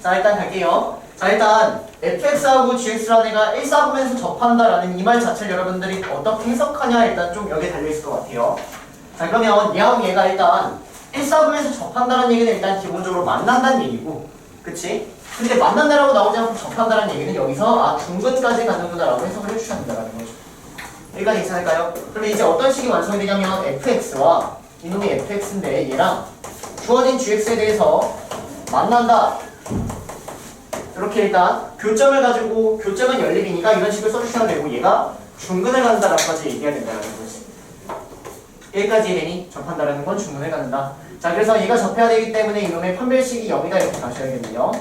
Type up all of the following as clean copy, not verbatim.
자 일단 갈게요. 자 일단 fx하고 gx라는 애가 1사분면에서 접한다라는 이 말 자체를 여러분들이 어떻게 해석하냐 일단 좀 여기에 달려있을 것 같아요. 자 그러면 얘하고 얘가 일단 1사분면에서 접한다는 얘기는 일단 기본적으로 만난다는 얘기고 그치? 근데 만난다라고 나오지 않고 접한다는 얘기는 여기서 중근까지 가는구나 라고 해석을 해주셔야 된다는 거죠. 여기까지 괜찮을까요? 그럼 이제 어떤 식이 완성이 되냐면 fx와 이놈이 fx인데 얘랑 주어진 gx에 대해서 만난다 이렇게 일단 교점을 가지고 교점은 연립이니까 이런 식을 써주셔야 되고 얘가 중근을 간다라고까지 얘기해야 된다는 거지. 여기까지 되니 접한다라는 건 중근을 갖는다. 자 그래서 얘가 접해야 되기 때문에 이놈의 판별식이 0이다 이렇게 가셔야겠네요.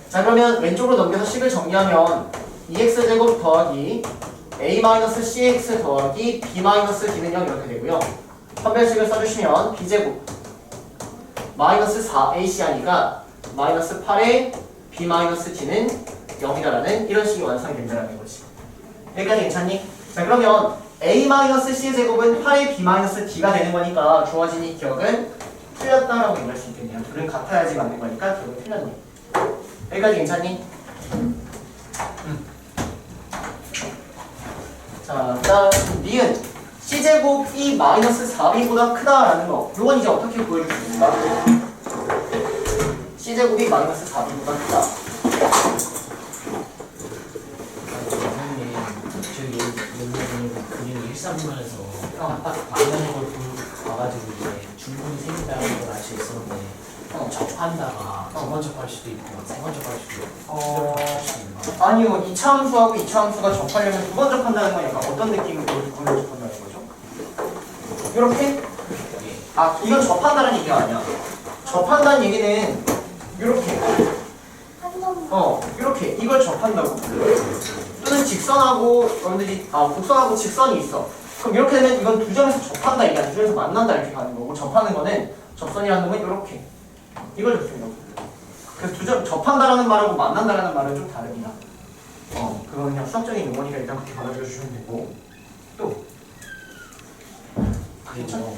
자 그러면 왼쪽으로 넘겨서 식을 정리하면 2x제곱 더하기 a-cx 더하기 b-d는 0 이렇게 되고요. 판별식을 써주시면 b제곱 -4ac 하니까 -8에 b-d는 0이다라는 이런 식이 완성이 된다는 거지. 여기까지 괜찮니? 자 그러면 a-c의 제곱은 8에 b-d가 되는 거니까 주어진 이 기억은 틀렸다라고 얘기할 수 있겠네요. 둘은 같아야지 맞는 거니까 기억은 틀렸네. 여기까지 괜찮니? 자 그다음 니은 c제곱이 -4b보다 크다라는 거 이건 이제 어떻게 보여줄 수 있을까? c제곱이 -4b보다 크다. 선생님, 저기 그림을 1사분면에서 많은 걸 봐가지고 이제 중분이 생긴다는 걸 알 수 있었는데 접한다가 두 번 접할 수도 있고 세 번 접할 수도 있고 아니요 2차 함수하고 2차 함수가 접하려면 두 번 접한다는 건 약간 어떤 느낌으로 두 번 접한다는 거죠? 이렇게? 아 이건 접한다는 얘기가 아니야. 접한다는 얘기는 이렇게 이렇게 이걸 접한다고. 또는 직선하고 여러분들이 곡선하고 직선이 있어. 그럼 이렇게 되면 이건 두 점에서 접한다 이게 아니라 두 점에서 만난다 이렇게 가는 거고 접하는 거는 접선이라는 놈은 이렇게 이걸 접는 거고. 그래서 두 점 접한다라는 말하고 만난다라는 말은 좀 다릅니다. 그건 그냥 수학적인 용어니까 일단 그렇게 받아줘 주시면 되고 또 그리고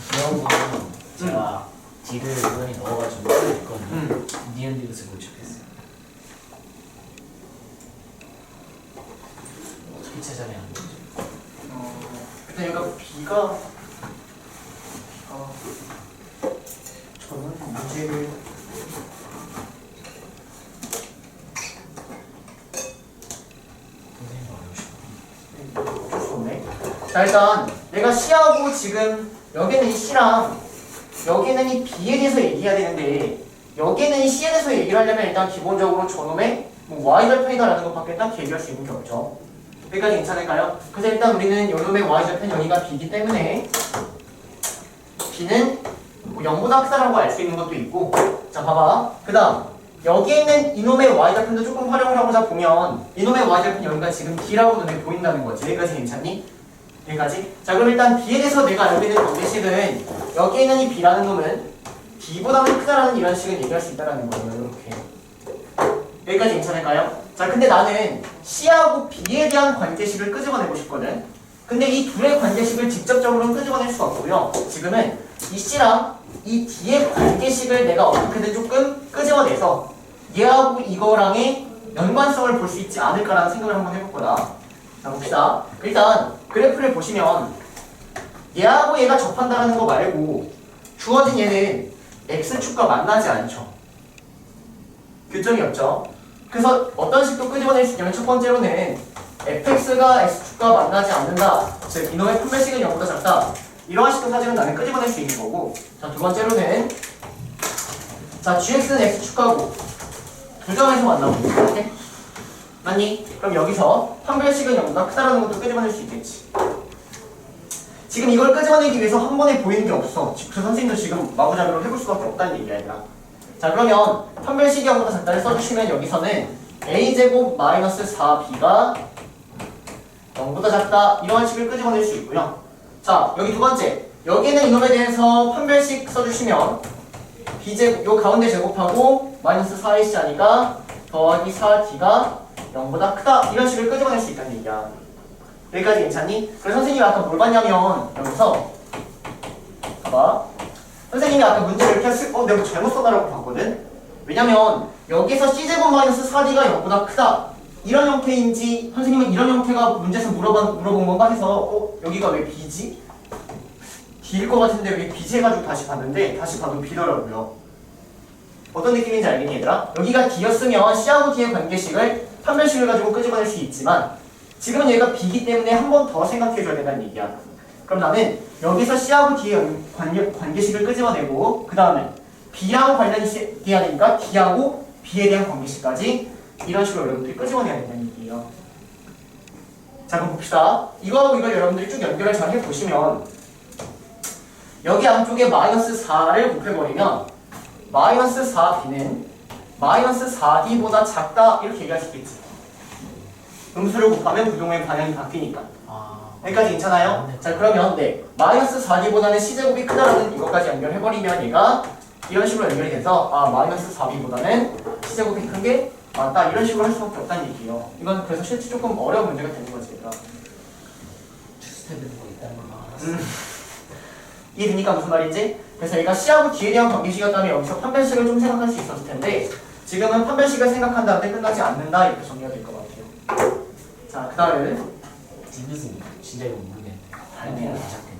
그런 거는 제가 D를 우연히 넣어가지고 했거든요. 니은 디귿을 못 찾겠어요. 어떻게 찾아내야 하는지. 일단 여기가 B가 저는 문제를 어쩔 수 없네. 자 일단 내가 C하고 지금 여기는 이 C랑 여기는 이 B에 대해서 얘기해야 되는데 여기는 이 C에 대해서 얘기를 하려면 일단 기본적으로 저놈의 Y절편이다라는 것밖에 딱 얘기할 수 있는 게 없죠. 여기까지 괜찮을까요? 그래서 일단 우리는 요놈의 Y절편 여기가 B이기 때문에 B는 0보다 크다라고 알 수 있는 것도 있고 자 봐봐 그 다음 여기에 있는 이놈의 Y절편도 조금 활용을 하고자 보면 이놈의 Y절편 여기가 지금 D라고 눈에 보인다는 거지. 여기까지 괜찮니? 여기까지? 자 그럼 일단 B에 대해서 내가 알고 있는 관계식은 여기에 있는 이 B라는 놈은 B보다는 크다라는 이런 식을 얘기할 수 있다는 거예요. 이렇게 여기까지 괜찮을까요? 자 근데 나는 C하고 B에 대한 관계식을 끄집어내고 싶거든. 근데 이 둘의 관계식을 직접적으로는 끄집어낼 수가 없고요. 지금은 이 C랑 이 D의 관계식을 내가 어떻게든 조금 끄집어내서 얘하고 이거랑의 연관성을 볼 수 있지 않을까라는 생각을 한번 해볼 거다. 자 봅시다. 일단 그래프를 보시면 얘하고 얘가 접한다는 거 말고 주어진 얘는 X축과 만나지 않죠. 교점이 없죠. 그래서 어떤 식도 끄집어낼 수 있냐면 첫 번째로는 fx가 x축과 만나지 않는다. 즉 이놈의 판별식은 0보다 작다. 이러한 식도 사실은 나는 끄집어낼 수 있는 거고 자 두 번째로는 자 gx는 x축하고 두 점에서 만나고 이렇게 맞니? 그럼 여기서 판별식은 0보다 크다라는 것도 끄집어낼 수 있겠지. 지금 이걸 끄집어내기 위해서 한 번에 보이는 게 없어. 그래서 선생님도 지금 마구잡이로 해볼 수밖에 없다는 얘기야 얘들아. 자 그러면 판별식이 0보다 작다를 써주시면 여기서는 a제곱 -4b가 0보다 작다 이러한 식을 끄집어낼 수 있고요. 자 여기 두 번째 여기는 이놈에 대해서 판별식 써주시면 b제곱 요 가운데 제곱하고 -4ac 하니까 더하기 4d가 0보다 크다 이런 식을 끄집어낼 수 있다는 얘기야. 여기까지 괜찮니? 그래서 선생님이 아까 뭘 봤냐면 여기서 봐봐 선생님이 아까 문제를 이렇게 내가 잘못 써놔라고 봤거든? 왜냐면 여기서 c제곱 마이너스 4d가 0보다 크다 이런 형태인지 선생님은 이런 형태가 문제에서 물어본 건가 해서 여기가 왜 b지? d일 것 같은데 왜 b지 해가지고 다시 봤는데 다시 봐도 b더라고요. 어떤 느낌인지 알겠니 얘들아? 여기가 d였으면 c하고 d의 관계식을 판별식을 가지고 끄집어낼 수 있지만 지금은 얘가 b이기 때문에 한 번 더 생각해줘야 된다는 얘기야. 그럼 나는 여기서 c하고 d의 관계식을 끄집어내고 그 다음에 b하고 관련이 돼야 되니까 d하고 b에 대한 관계식까지 이런 식으로 여러분들이 끄집어내야 된다는 얘기예요. 자 그럼 봅시다. 이거하고 이걸 여러분들이 쭉 연결을 잘 해보시면 여기 안쪽에 마이너스 4를 곱해버리면 마이너스 4b는 마이너스 4d보다 작다 이렇게 얘기할 수 있겠지. 음수를 곱하면 부동의 방향이 바뀌니까. 여기까지 괜찮아요? 자 그러면 네 마이너스 4d보다는 c제곱이 크다라는 이것까지 연결해버리면 얘가 이런 식으로 연결이 돼서 마이너스 4b보다는 c제곱이 큰 게 맞다 이런 식으로 할 수밖에 없다는 얘기예요. 이건 그래서 실제 조금 어려운 문제가 되는 거지 얘들아. 투스텝이 뭐 있다는 거 이해되니까 무슨 말인지? 그래서 얘가 c하고 d에 대한 관계식이었다면 여기서 판별식을 좀 생각할 수 있었을 텐데 지금은 판별식을 생각한 다음에 끝나지 않는다 이렇게 정리가 될 것 같아요. 자 그 다음 뒷무슨 진짜 이거 모르겠네. 아니에요. 못 찾겠네.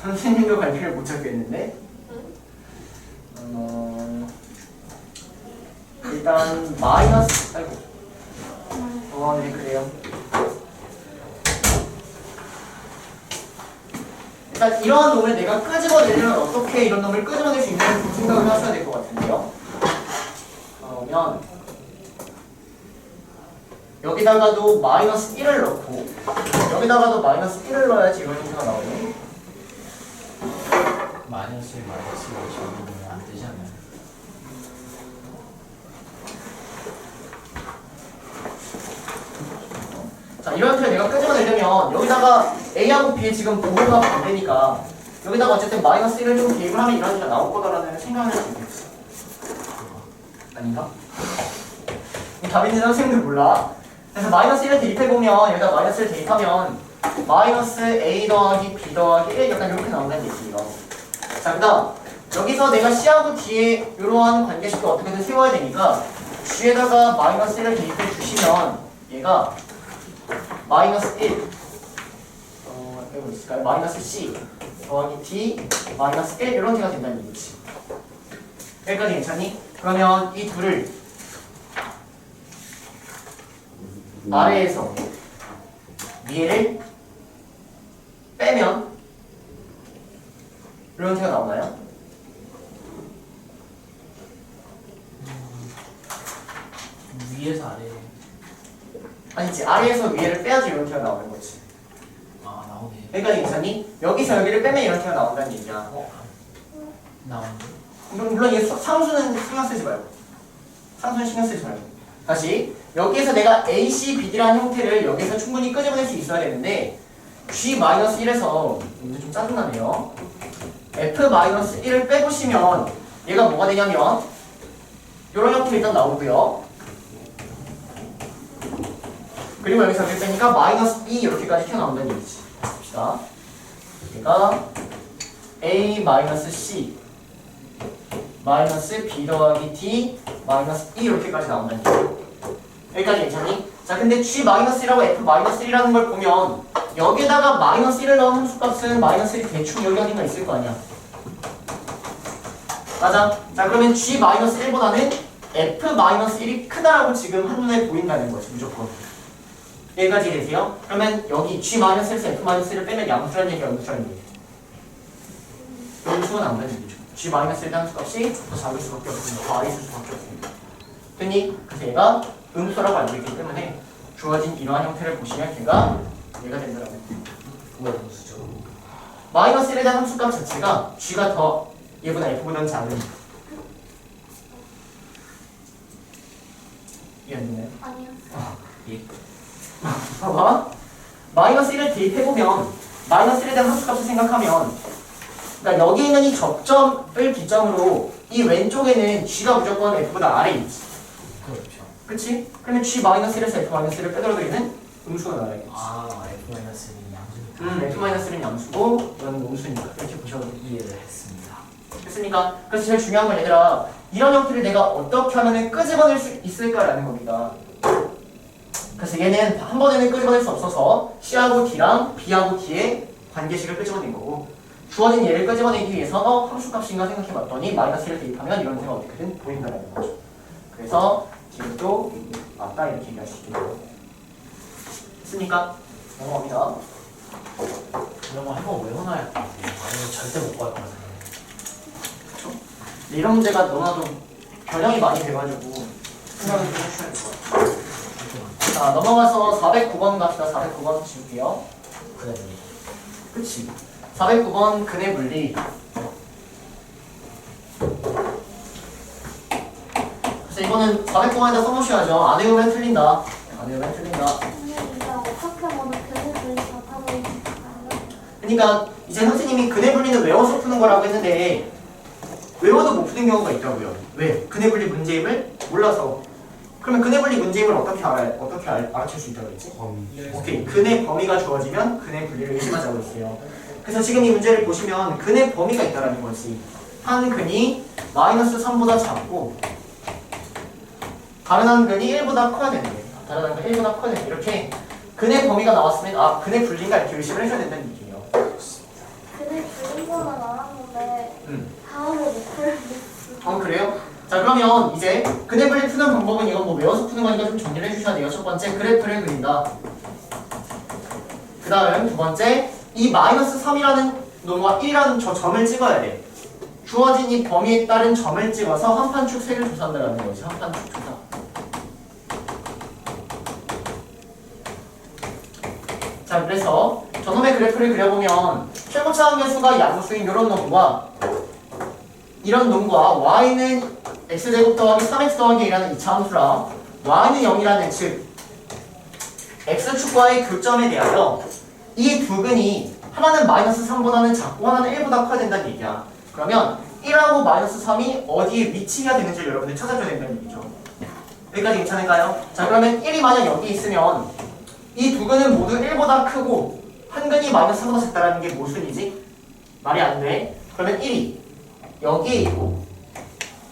선생님도 갈피를 못 찾겠는데 일단 마이너스 아이고 네 그래요. 일단 이러한 놈을 내가 끄집어내려면 어떻게 이런 놈을 끄집어낼 수 있는지 생각을 하셔야 될 것 같은데요. 그러면 여기다가도 마이너스 1을 넣고 여기다가도 마이너스 1을 넣어야지 이런 형태가 나오네. 마이너스를 적으면 안 되지 않나요? 자 이런 형태를 내가 끄집어내려면 여기다가 A하고 B의 지금 부호가 반대니까 여기다가 어쨌든 마이너스 1을 좀 대입을 하면 이런 형태가 나올 거다라는 생각을 할 수 있겠지. 아닌가? 답 있는 선생님들 몰라. 그래서 마이너스 1을 대입해보면 여기다 마이너스 1을 대입하면 마이너스 A 더하기 B 더하기 1 약간 이렇게 나온다는 얘기예요. 자 그 다음 여기서 내가 C하고 D에 이러한 관계식도 어떻게든 세워야 되니까 G에다가 마이너스 1을 대입해 주시면 얘가 마이너스 1 이거 있을까요? 마이너스 C 더하기 D 마이너스 1 이런 식가 된다는 얘기지. 여기까지 괜찮니? 그러면 이 둘을 아래에서 위에를 빼면 이런 형태가 나오나요? 위에서 아래 아니지 아래에서 위에를 빼야지 이런 형태가 나오는 거지. 나오네. 여기까지 괜찮니? 여기서 여기를 빼면 이런 형태가 나온다는 얘기야. 나오는데? 물론 이게 상수는 신경 쓰지 말고 상수는 신경 쓰지 말고 다시 여기에서 내가 A, C, B, D라는 형태를 여기서 충분히 끄집어낼 수 있어야 되는데 G-1에서 이거 좀 짜증나네요. F-1을 빼보시면 얘가 뭐가 되냐면 이런 형태 일단 나오고요. 그리고 여기서 여기 빼니까 마이너스 2 이렇게까지 튀어나온다는 얘기지. 봅시다. 얘가 A 마이너스 C 마이너스 B 더하기 D 마이너스 2 이렇게까지 나온다는 얘기죠. 여기까지 괜찮니? 자 근데 G-1이라고 F-1이라는 걸 보면 여기에다가 마이너스 1을 넣은 함수값은 마이너스 1이 대충 여기 어딘가 있을 거 아니야. 맞아. 자 그러면 G-1보다는 F-1이 크다라고 지금 한눈에 보인다는 거지 무조건. 여기까지 되세요? 그러면 여기 G-1에서 F-1을 빼면 양수라는 얘기야 음수라는 얘기야. 음수가 나온다는 얘기죠. G-1의 함수값이 더 작을 수밖에 없습니다. 더 있을 수밖에 없습니다. 됐니? 그래서 얘가 음수라고 알고 있기 때문에 주어진 이러한 형태를 보시면 얘가 된다라고. 왜 음수죠? 마이너스 1에 대한 함수값 자체가 G가 더 얘보다 F보다는 작으니까. 이해 안 되나요? 아니요. 예. 봐봐. 마이너스 1을 대입해보면 마이너스 1에 대한 함수값을 생각하면 그러니까 여기 있는 이 접점을 기점으로 이 왼쪽에는 G가 무조건 F보다 아래에 있지. 그렇죠. 그치? 그러면 G-1에서 F-1을 빼돌아드리는 음수가 나와야겠지. F-는 양수니까. F-는 양수고 이건 음수니까 이렇게 보셔도 이해를 했습니다. 됐습니까? 그래서 제일 중요한 건 얘들아 이런 형태를 내가 어떻게 하면 끄집어낼 수 있을까라는 겁니다. 그래서 얘는 한 번에는 끄집어낼 수 없어서 C하고 D랑 B하고 D의 관계식을 끄집어낸 거고, 주어진 얘를 끄집어내기 위해서 함수값인가 생각해봤더니 마이너스를 대입하면 이런 형태가 어떻게든 보인다는 거죠. 그래서 지금도 맞다 이렇게 얘기할 수 있겠네요. 됐습니까? 넘어갑니다. 이런 거 한번 외워놔야 할 것 같아요. 아니면 절대 못 갈 것 같아요. 근데 이런 문제가 너무나도 변형이 많이 돼가지고 생각을 좀 해주셔야 될 것 같아요. 자, 넘어가서 409번 갑시다. 409번 지울게요. 그래, 네. 그치. 409번 근의 분리. 그래서 이거는 409번에다 써놓으셔야죠. 안 외우면 틀린다. 안 외우면 틀린다. 그러니까 이제 선생님이 근의 분리는 외워서 푸는 거라고 했는데 외워도 못 푸는 경우가 있더라고요. 왜? 근의 분리 문제임을 몰라서. 그러면 근의 분리 문제임을 어떻게 알아챌 수 있다고 했지? 오케이. 근의 범위가 주어지면 근의 분리를 의심하자고 했어요. 그래서 지금 이 문제를 보시면 근의 범위가 있다라는 거지. 한 근이 마이너스 3보다 작고 다른 한 근이 1보다 커야 되는데, 다른 한 근이 1보다 커야 되는데, 이렇게 근의 범위가 나왔으면 아, 근의 분리인가 이렇게 의심을 해줘야 된다는 얘기예요. 근데 불린 거는 알았는데 다음에 못 풀겠어. 그래요? 자, 그러면 이제 근의 분리 푸는 방법은 이건 뭐 외워서 푸는 거니까 좀 정리를 해주셔야 돼요. 첫 번째, 그래프를 그린다. 그 다음 두 번째, 이 마이너스 3이라는 놈과 1이라는 저 점을 찍어야 돼. 주어진 이 범위에 따른 점을 찍어서 한판축 색을 조사한다는 거지. 한판축 조사. 자, 그래서 저놈의 그래프를 그려보면 최고차 함계수가 양수인 이런 놈과 이런 놈과 y는 x제곱 더하기 3x 더하기 1이라는 2차 함수랑 y는 0이라는 즉 x축과의 교점에 대하여 이 두 근이 하나는 마이너스 3보다는 작고 하나는 1보다 커야 된다는 얘기야. 그러면 1하고 마이너스 3이 어디에 위치해야 되는지 여러분들 찾아줘야 된다는 얘기죠. 여기까지 괜찮을까요? 자, 그러면 1이 만약 여기 있으면 이 두 근은 모두 1보다 크고 한 근이 마이너스 3보다 작다라는 게 모순이지? 말이 안 돼. 그러면 1이 여기에 있고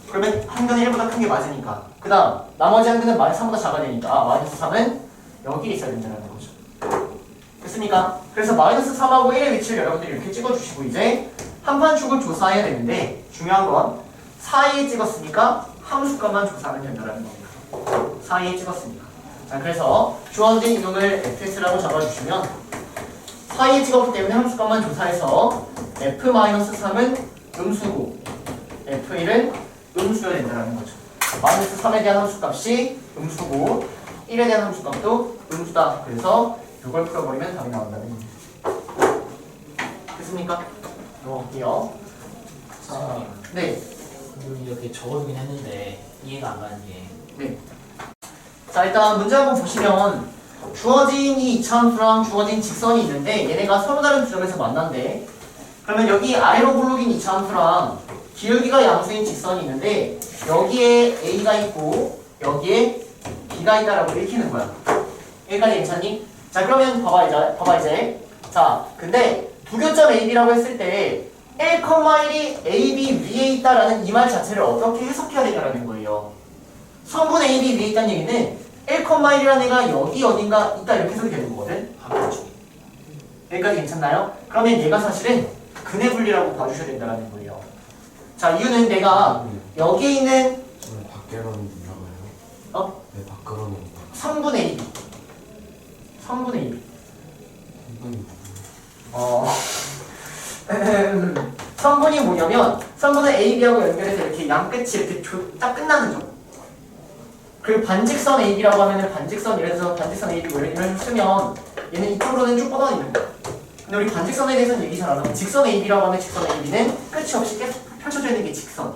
그러면 한 근은 1보다 큰 게 맞으니까 그 다음 나머지 한 근은 마이너스 3보다 작아야 되니까 마이너스 3은 여기에 있어야 된다는 거죠. 됐습니까? 그래서 마이너스 3하고 1의 위치를 여러분들이 이렇게 찍어주시고 이제 한판축을 조사해야 되는데 중요한 건 사이에 찍었으니까 함수값만 조사하면 된다는 겁니다. 사이에 찍었으니까. 자, 그래서 주어진 이놈을 fs라고 잡아주시면 사이에 찍었기 때문에 함수값만 조사해서 f-3은 음수고 f1은 음수여야 된다는 거죠. 마이너스 3에 대한 함수값이 음수고 1에 대한 함수값도 음수다. 그래서 이걸 풀어버리면 답이 나온다는 겁니다. 됐습니까? 넘어갈게요. 자, 네. 이렇게 적어두긴 했는데 이해가 안 가는 게 네. 자, 일단 문제 한번 보시면 주어진 이 이차함수랑 주어진 직선이 있는데 얘네가 서로 다른 지점에서 만난대. 그러면 여기 아래로 볼록인 이차함수랑 기울기가 양수인 직선이 있는데 여기에 A가 있고 여기에 B가 있다라고 읽히는 거야. 여기까지 괜찮니? 자, 그러면 봐봐 이제. 자, 근데 두 교점 AB라고 했을 때 1,1이 AB 위에 있다라는 이 말 자체를 어떻게 해석해야 되냐라는 거예요. 성분 AB 위에 있다는 얘기는 1,1이라는 애가 여기 어딘가 있다 이렇게 해석이 되는 거거든. 한판축. 여기까지 괜찮나요? 그러면 얘가 사실은 근의 분리라고 봐주셔야 된다는 거예요. 자, 이유는 내가 여기에 있는 왜 밖에로는 나가요? 왜 밖으로는 3분의 2 3분의 2 3분이 뭐냐면 3분의 AB하고 연결해서 이렇게 양끝이 이렇게 딱 끝나는 점. 그리고 반직선 AB라고 하면은 반직선 예를 들어서 반직선 AB 뭐 이런 식으로 쓰면 얘는 이쪽으로는 쭉 뻗어 있는 거야. 근데 우리 반직선에 대해서는 얘기 잘 안 하고 직선 AB라고 하면 직선 AB는 끝이 없이 계속 펼쳐져 있는 게 직선.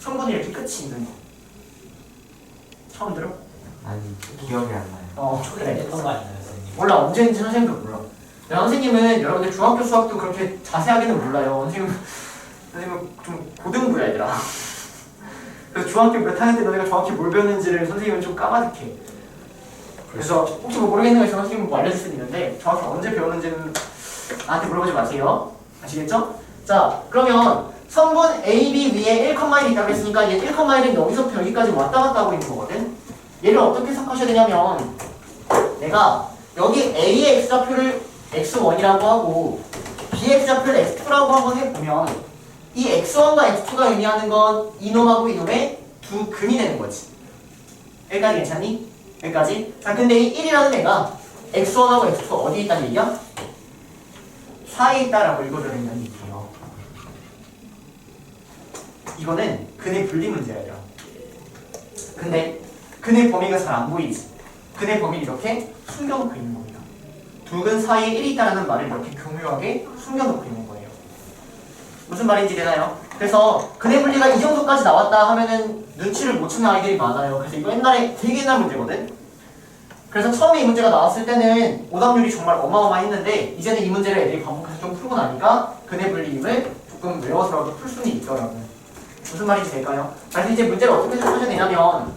3분이 이렇게 끝이 있는 거. 처음 들어? 아니 기억이 안 나요. 그래. 했던 거 아니나요, 선생님? 몰라, 언제 했는지 선생님도 몰라. 선생님은 여러분들 중학교 수학도 그렇게 자세하게는 몰라요. 선생님은 좀 고등부야 얘들아. 그래서 중학교 몇 학년 때 너네가 정확히 뭘 배웠는지를 선생님은 좀 까마득해. 그래서 혹시 뭐 모르겠는 거 있으면 선생님 뭐 알려줄 수 있는데 정확히 언제 배웠는지는 나한테 물어보지 마세요. 아시겠죠? 자, 그러면 성분 AB 위에 1,1이 있다고 했으니까 얘 1,1은 여기서부터 여기까지 왔다 갔다 하고 있는 거거든. 얘를 어떻게 생각하셔야 되냐면 내가 여기 A의 X좌표를 X1이라고 하고 B의 X좌표를 X2라고 한번 해보면 이 X1과 X2가 의미하는 건 이놈하고 이놈의 두 근이 되는 거지. 여기까지 괜찮니? 여기까지? 자, 근데 이 1이라는 애가 X1하고 X2가 어디에 있다는 얘기야? 사이에 있다라고 읽어줘야 된다는 얘기예요. 이거는 근의 분리 문제야. 근데 근의 범위가 잘 안 보이지. 근의 범위를 이렇게 숨겨놓고 있는 겁니다. 두 근 사이에 1이 있다는 말을 이렇게 교묘하게 숨겨놓고 있는 거예요. 무슨 말인지 되나요? 그래서 근의 분리가 이 정도까지 나왔다 하면은 눈치를 못 채는 아이들이 많아요. 그래서 이거 옛날에 되게 옛날 문제거든. 그래서 처음에 이 문제가 나왔을 때는 오답률이 정말 어마어마했는데 이제는 이 문제를 애들이 반복해서 좀 풀고 나니까 근의 분리임을 조금 외워서라도 풀 수는 있더라고요. 무슨 말인지 될까요? 자, 그래서 이제 문제를 어떻게 생각하셔야 되냐면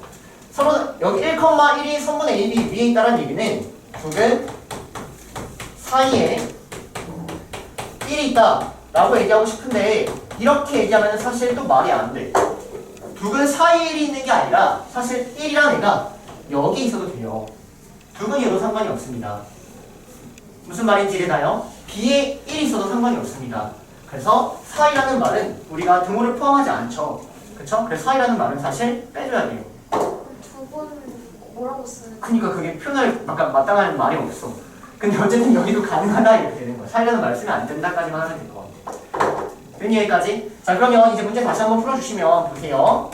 서로 여기 1,1이 성분 AB 위에 있다는 얘기는 두 근 사이에 1이 있다 라고 얘기하고 싶은데 이렇게 얘기하면 사실 또 말이 안 돼. 두 근 사이에 1이 있는 게 아니라 사실 1이라는 애가 여기 있어도 돼요. 두 근이어도 상관이 없습니다. 무슨 말인지 되나요? B에 1이 있어도 상관이 없습니다. 그래서 사이라는 말은 우리가 등호를 포함하지 않죠. 그쵸? 그래서 사이라는 말은 사실 빼줘야 돼요. 두 분 뭐라고 쓰는? 그러니까 그게 표현을 약간 마땅한 말이 없어. 근데 어쨌든 여기도 가능하다 이렇게 되는 거야. 사이라는 말을 쓰면 안 된다까지만 하면 될 것 같아. 된 여기까지. 자, 그러면 이제 문제 다시 한번 풀어주시면 보세요.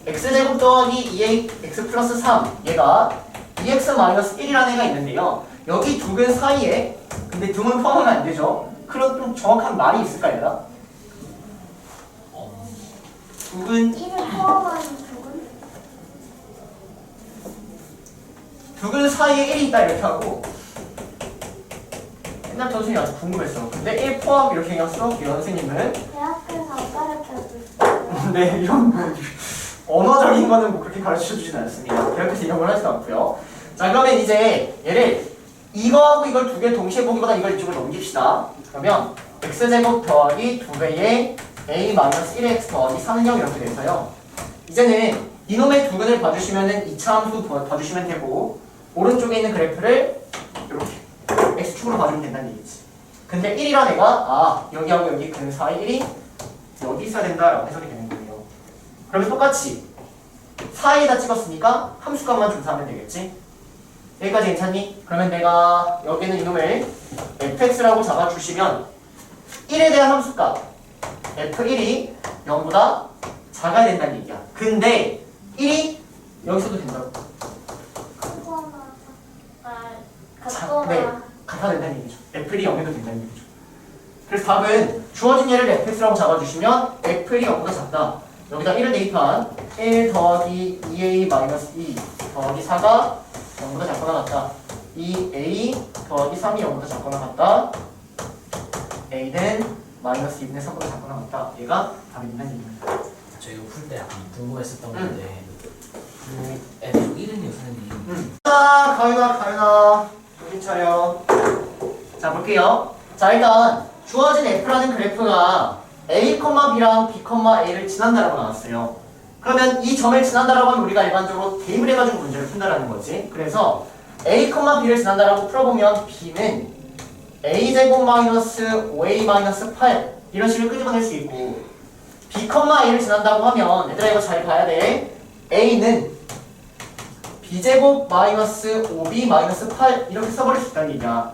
x제곱 더하기 2a x 플러스 3 얘가 2x-1이라는 애가 있는데요. 여기 두 근 사이에 근데 등은 포함하면 안 되죠. 그런 좀 정확한 말이 있을까 얘들아? 두 근 1을 포함하는 두 분? 두 근 사이에 1이 있다 이렇게 하고 옛날 선생님이 아주 궁금했어. 근데 1 포함 이렇게 그냥 써볼게요. 선생님은 대학교에서 안 가르쳐줬어요. 네, 이런 뭐 언어적인 거는 뭐 그렇게 가르쳐주진 않습니다. 대학교에서 이런 걸 하지도 않고요. 자, 그러면 이제 얘를 이거하고 이걸 두 개 동시에 보기보다 이걸 이쪽으로 넘깁시다. 그러면 x제곱 더하기 2배의 a-1x 더하기 3은 0 이렇게 돼서요. 이제는 이놈의 두 근을 봐주시면은 이차 함수 봐주시면 되고 오른쪽에 있는 그래프를 이렇게 x축으로 봐주면 된다는 얘기지. 근데 1이란 애가 여기하고 여기 근 사이 1이 여기 있어야 된다라고 해석이 되는 거예요. 그러면 똑같이 사이에다 찍었으니까 함수값만 조사하면 되겠지. 여기까지 괜찮니? 그러면 내가 여기는 이놈을 fx라고 잡아주시면 1에 대한 함수값 f1이 0보다 작아야 된다는 얘기야. 근데 1이 여기서도 된다고. 크거나 네, 같거나 같아야 된다는 얘기죠. f1이 0에도 된다는 얘기죠. 그래서 답은 주어진 얘를 fx라고 잡아주시면 f1이 0보다 작다. 여기다 1을 대입한 1 더하기 2a-2 더하기 4가 0보다 작거나 같다. 2a 더하기 3이 0보다 작거나 같다. a는 마이너스 2분의 3보다 작거나 같다. 얘가 답이 된다는 얘기입니다. 저 이거 풀 때 약간 궁금했었던 건데 애들 이름이요 선생님. 가윤아 정신 차려. 자, 볼게요. 자, 일단 주어진 f라는 그래프가 a, b랑 b, a를 지난다라고 나왔어요. 그러면 이 점을 지난다라고 하면 우리가 일반적으로 대입을 해가지고 문제를 푼다라는 거지. 그래서 a, b를 지난다라고 풀어보면 b는 a제곱 마이너스 5a 마이너스 8 이런 식으로 끄집어낼 수 있고 b, a를 지난다고 하면 얘들아 이거 잘 봐야 돼. a는 b제곱 마이너스 5b 마이너스 8 이렇게 써버릴 수 있다는 얘기야.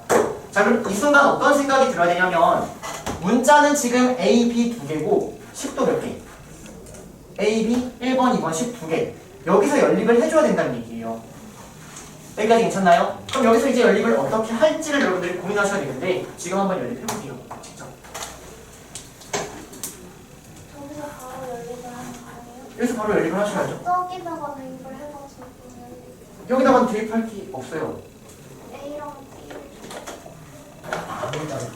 자, 그럼 이 순간 어떤 생각이 들어야 되냐면 문자는 지금 a, b 두 개고 10도 몇 개? a, b 1번, 2번 10 두 개. 여기서 연립을 해줘야 된다는 얘기예요. 여기까지 괜찮나요? 그럼 여기서 이제 연립을 어떻게 할지를 여러분들이 고민하셔야 되는데 지금 한번 연립해볼게요. 직접. 저기서 바로 연립을 하는 거 아니에요? 여기서 바로 연립을 하셔야죠. 저기다가 대입을 해가지고 여기다가는 대입할 게 없어요. A랑 B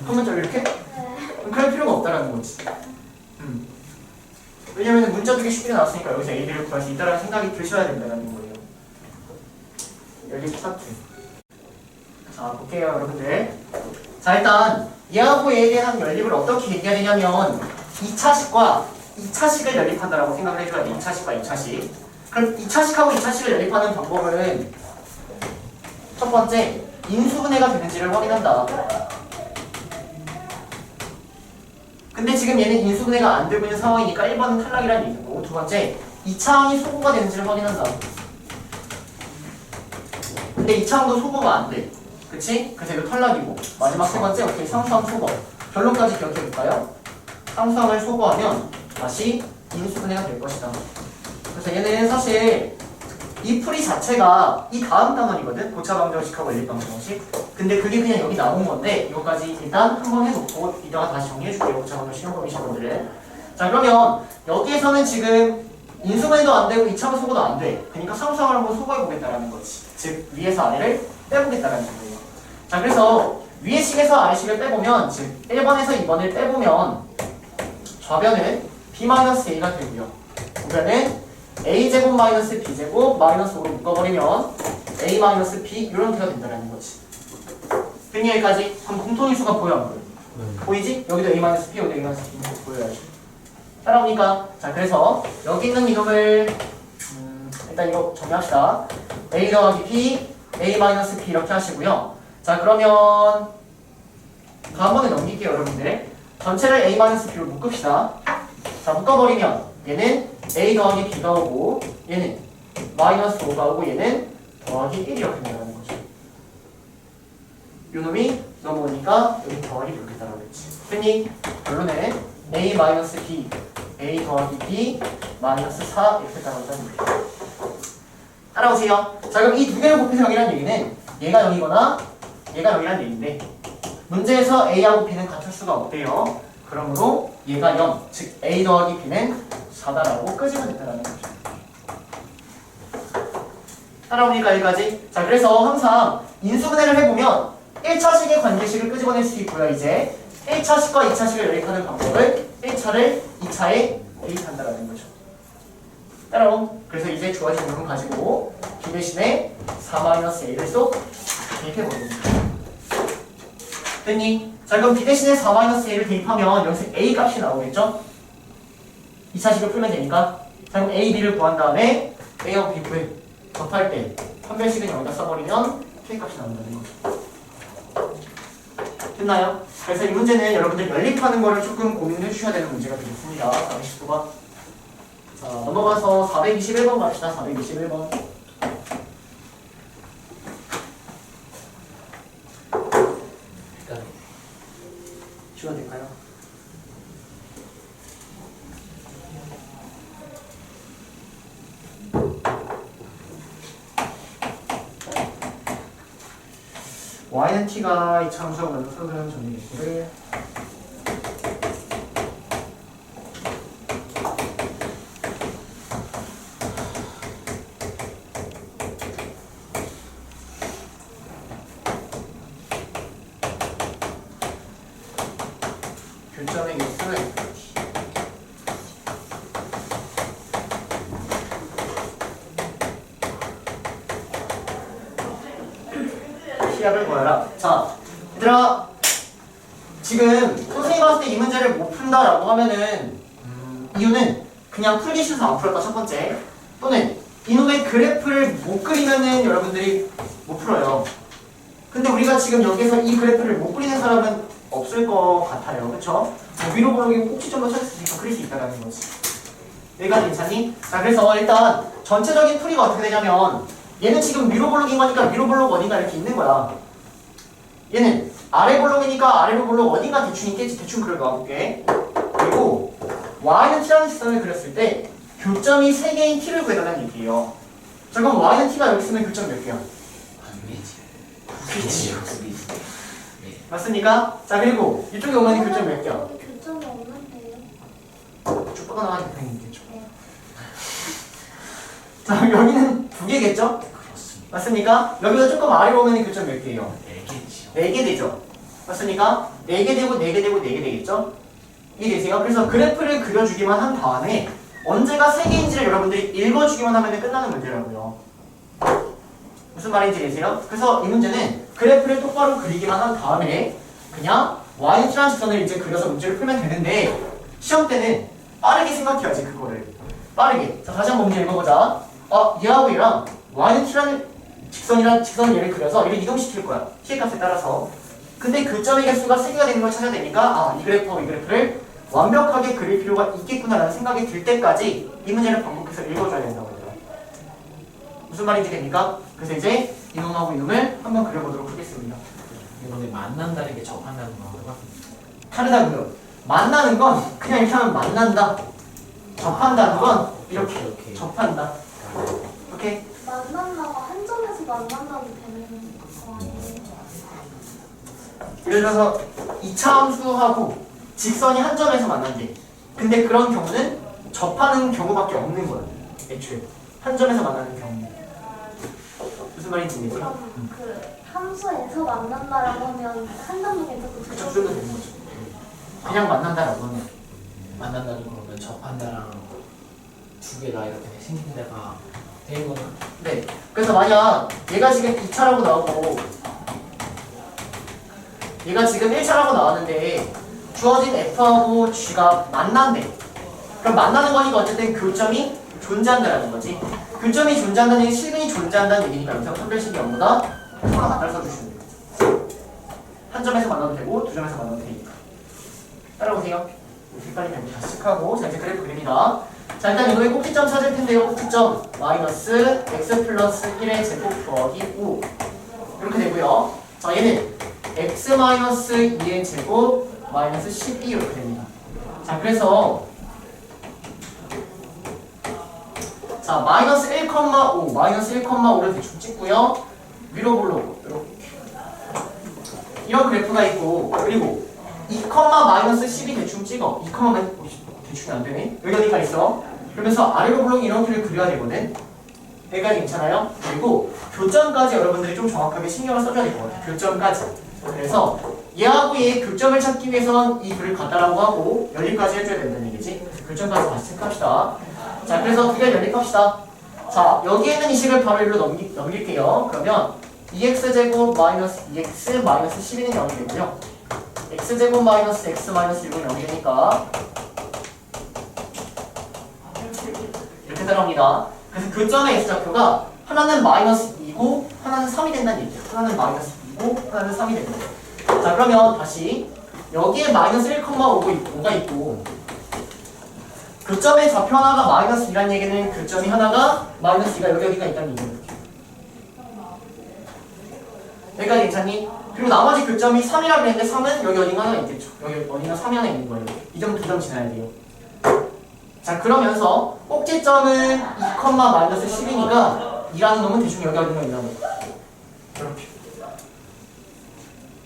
한 문자 이렇게? 네. 그럼 그럴 필요가 없다라는 거지. 왜냐면 문자 두 개 쉽게 나왔으니까 여기서 A, B를 구할 수 있다라는 생각이 드셔야 된다는 거예요. 연립 스타트. 자, 볼게요 여러분들. 자, 일단 얘하고 얘에 대한 연립을 어떻게 얘기해야 되냐면 2차식과 2차식을 연립한다라고 생각을 해줘야 돼. 2차식과 2차식. 그럼 2차식하고 2차식을 연립하는 방법은 첫 번째, 인수분해가 되는지를 확인한다. 근데 지금 얘는 인수분해가 안 되고 있는 상황이니까 1번은 탈락이라는 얘기고, 두 번째, 2차항이 소거가 되는지를 확인한다. 근데 2차항도 소거가 안 돼. 그치? 그래서 이거 탈락이고, 마지막 세 번째, 오케이, 상수항 소거. 결론까지 기억해볼까요? 상수항을 소거하면 다시 인수분해가 될 것이다. 그래서 얘는 사실 이 풀이 자체가 이 다음 단원이거든? 고차방정식하고 연립방정식. 근데 그게 그냥 여기 나온 건데 이것까지 일단 한번 해놓고 이따가 다시 정리해줄게요. 고차방정식 시험범위 시험들을. 자, 그러면 여기에서는 지금 인수분해도 안 되고 2차항 소거도 안 돼. 그러니까 상수항을 한번 소거해보겠다라는 거지. 즉 위에서 아래를 빼보겠다라는 거예요. 자, 그래서 위의 식에서 아래 식을 빼보면, 즉 1번에서 2번을 빼보면 좌변은 b-a가 되고요. 우변은 a제곱 마이너스 b제곱 마이너스 5로 묶어버리면 a-b 이런 형태가 된다는 거지. 됐니 여기까지? 그럼 공통인수가 보여 안 보여? 네. 보이지? 여기도 a-b, 여기도 a-b 보여야지. 따라오니까, 자, 그래서 여기 있는 이놈을 일단 이거 정리합시다. a 더하기 b, a-b 이렇게 하시고요. 자, 그러면 다음번에 넘길게요, 여러분들. 전체를 a-b로 묶읍시다. 자, 묶어버리면 얘는 a 더하기 b가 오고, 얘는 마이너스 5가 오고, 얘는 더하기 1 이렇게 나가는 거죠. 요 놈이 넘어오니까 여기 더하기 이렇게 따라오겠지. 됐니? 결론은 a-b, a 더하기 b, 마이너스 4 이렇게 따라온다는 얘기예요. 따라오세요. 자, 그럼 이 두 개를 곱해서 0이라는 얘기는 얘가 0이거나 얘가 0이라는 얘기인데, 문제에서 a하고 b는 같을 수가 없대요. 그러므로 얘가 0, 즉 a 더하기 b는 4다라고 끄집어 냈다는 거죠. 따라오니까 여기까지. 자, 그래서 항상 인수분해를 해보면 1차식의 관계식을 끄집어낼 수 있고요. 이제 1차식과 2차식을 연립하는 방법을 1차를 2차에 대입한다는 거죠. 따라오. 그래서 이제 주어진 부분 가지고 b 대신에 4-a를 쏙 대입해버립니다. 됐니? 자, 그럼 b 대신에 4-a를 대입하면 여기서 a 값이 나오겠죠? 2차식을 풀면 되니까. 자, 그럼 a, b를 구한 다음에 a하고 b를 접할 때 판별식은 여기다 써버리면 k 값이 나온다는 거죠. 됐나요? 그래서 이 문제는 여러분들 연립하는 거를 조금 고민해 주셔야 되는 문제가 되겠습니다. 다음 시도가. 자, 넘어가서 421번 갑시다. 421번. 일단 쉬어도 될까요? y는 t가 이 참수하고 만든 프로그램 정리겠고를 교점의 개수는 시합을 구하라. 자, 얘들아, 지금 선생님 봤을 때 이 문제를 못 푼다라고 하면은 이유는 그냥 풀기 싫어서 안 풀었다, 첫 번째. 또는 이놈의 그래프를 못 그리면은 여러분들이 못 풀어요. 근데 우리가 지금 여기서 이 그래프를 못 그리는 사람은 없을 것 같아요. 그쵸? 뭐 위로 블록이고 꼭지점도 찾을 수 있으니까 그릴 수 있다는 거지. 여기까지 괜찮니? 자, 그래서 일단 전체적인 풀이가 어떻게 되냐면 얘는 지금 위로 블록인 거니까 위로 블록 어딘가 이렇게 있는 거야. 얘는 아래 블록이니까 아래 블록 어딘가 대충 있겠지. 대충 그려 놔볼게. 그리고 y는 t라는 직선을 그렸을 때 교점이 3개인 t를 구해달라는 얘기예요. 자, 그럼 y는 t가 여기 있으면 교점 몇 개야? 그렇지. 맞습니까? 자, 그리고 이쪽에 오면 교점 몇 개야? 여기 교점이 없는데요. 쭉 뻗어나가는 교점이 있겠죠. 자, 그럼 여기는 2개겠죠? 그렇습니다. 맞습니까? 여기가 조금 아래로 오면 교점 몇 개예요? 4개지요. 4개 되죠? 맞습니까? 4개 되고 4개 되고 4개 되겠죠? 이해되세요? 그래서 그래프를 그려주기만 한 다음에 언제가 3개인지를 여러분들이 읽어주기만 하면 끝나는 문제라고요. 무슨 말인지 이해되세요? 그래서 이 문제는 그래프를 똑바로 그리기만 한 다음에 그냥 y는 t라는 직선을 이제 그려서 문제를 풀면 되는데 시험 때는 빠르게 생각해야지 그거를. 빠르게. 자, 다시 한번 문제 읽어보자. 얘하고 얘랑 y는 t라는 직선 얘를 그려서 얘를 이동시킬 거야. t의 값에 따라서. 근데 그 점의 개수가 3개가 되는 걸 찾아야 되니까 이 그래프를 완벽하게 그릴 필요가 있겠구나라는 생각이 들 때까지 이 문제를 반복해서 읽어줘야 된다고 해요. 무슨 말인지 됩니까? 그래서 이제 이놈하고 이놈을 한번 그려보도록 하겠습니다. 이번에 만난다는 게 접한다는 건가? 다르다고요. 만나는 건 그냥 이렇게 하면 만난다. 접한다는 건 이렇게 접한다. 오케이? 만난다고 한 점에서 만난다고 되는 거 아니에요? 예를 들어서 2차 함수하고 직선이 한 점에서 만난대. 근데 그런 경우는 접하는 경우밖에 없는 거야. 애초에 한 점에서 만나는 경우. 무슨 말인지 이해지? 그럼 그 함수에서 만난다라고 하면 한 점도 괜찮고 두 그쵸, 점도 줄도 되는 거죠. 그냥 만난다라고 하면. 만난다는 거면 접한다랑 두 개가 이렇게 생긴 데가 되는 거는 네. 그래서 만약 얘가 지금 2차라고 나오고 얘가 지금 1차라고 나왔는데 주어진 F하고 G가 만난대. 그럼 만나는 거니까 어쨌든 교점이 존재한다는 거지. 교점이 존재한다는 얘기는 실근이 존재한다는 얘기니까 여기서 판별식이 0보다 하나 맞다를 써주시면 돼요. 한 점에서 만나도 되고 두 점에서 만나도 되니까. 따라오세요. 색깔이 되고 다시 체크하고 자 이제 그래프 그립니다. 자 일단 이거의 꼭지점 찾을 텐데요. 꼭지점 마이너스 x 플러스 1의 제곱 더하기 5 이렇게 되고요. 자 얘는 x 마이너스 2의 제곱 마이너스 12 이렇게 됩니다. 자 그래서 자 마이너스 1,5 마이너스 1,5를 대충 찍고요. 위로 보려고 이렇게 이런 그래프가 있고 그리고 2, 마이너스 10이 대충 찍어. 2, 대충이 안 되네. 여기 어디가 있어? 그러면서 아래로 블록이 이렇게를 그려야 되거든. 여기까지 괜찮아요? 그리고 교점까지 여러분들이 좀 정확하게 신경을 써줘야 될 것 같아요. 교점까지. 그래서 얘하고 얘의 교점을 찾기 위해서는 이 둘을 같다라고 하고 연립까지 해줘야 된다는 얘기지. 교점까지 다시 체크합시다. 자, 그래서 두 개를 연립합시다. 자, 여기에는 이 식을 바로 일로 넘길게요. 그러면 2x제곱 마이너스 2x 마이너스 12는 0이 되고요. x제곱 마이너스 x 마이너스 6은 0이 되니까 이렇게 따라옵니다. 그래서 교점의 x좌표가 하나는 마이너스 2고 하나는 3이 된다는 얘기죠. 하나는 마이너스 2고 하나는 3이 된다. 자 그러면 다시 여기에 마이너스 1,5가 있고 교점의 좌표 하나가 마이너스 2라는 얘기는 교점이 하나가 마이너스 2가 여기 어디가 있다는 얘기예요. 여기까지 괜찮니? 그리고 나머지 교점이 3이라고 했는데 3은 여기 어딘가 하나 있겠죠. 여기 어딘가 3이 하나 있는 거예요. 이 점, 두 점 지나야 돼요. 자 그러면서 꼭지점은 2, 마이너스 10이니까 2라는 놈은 대충 여기 어딘가 있나 보다. 이렇게.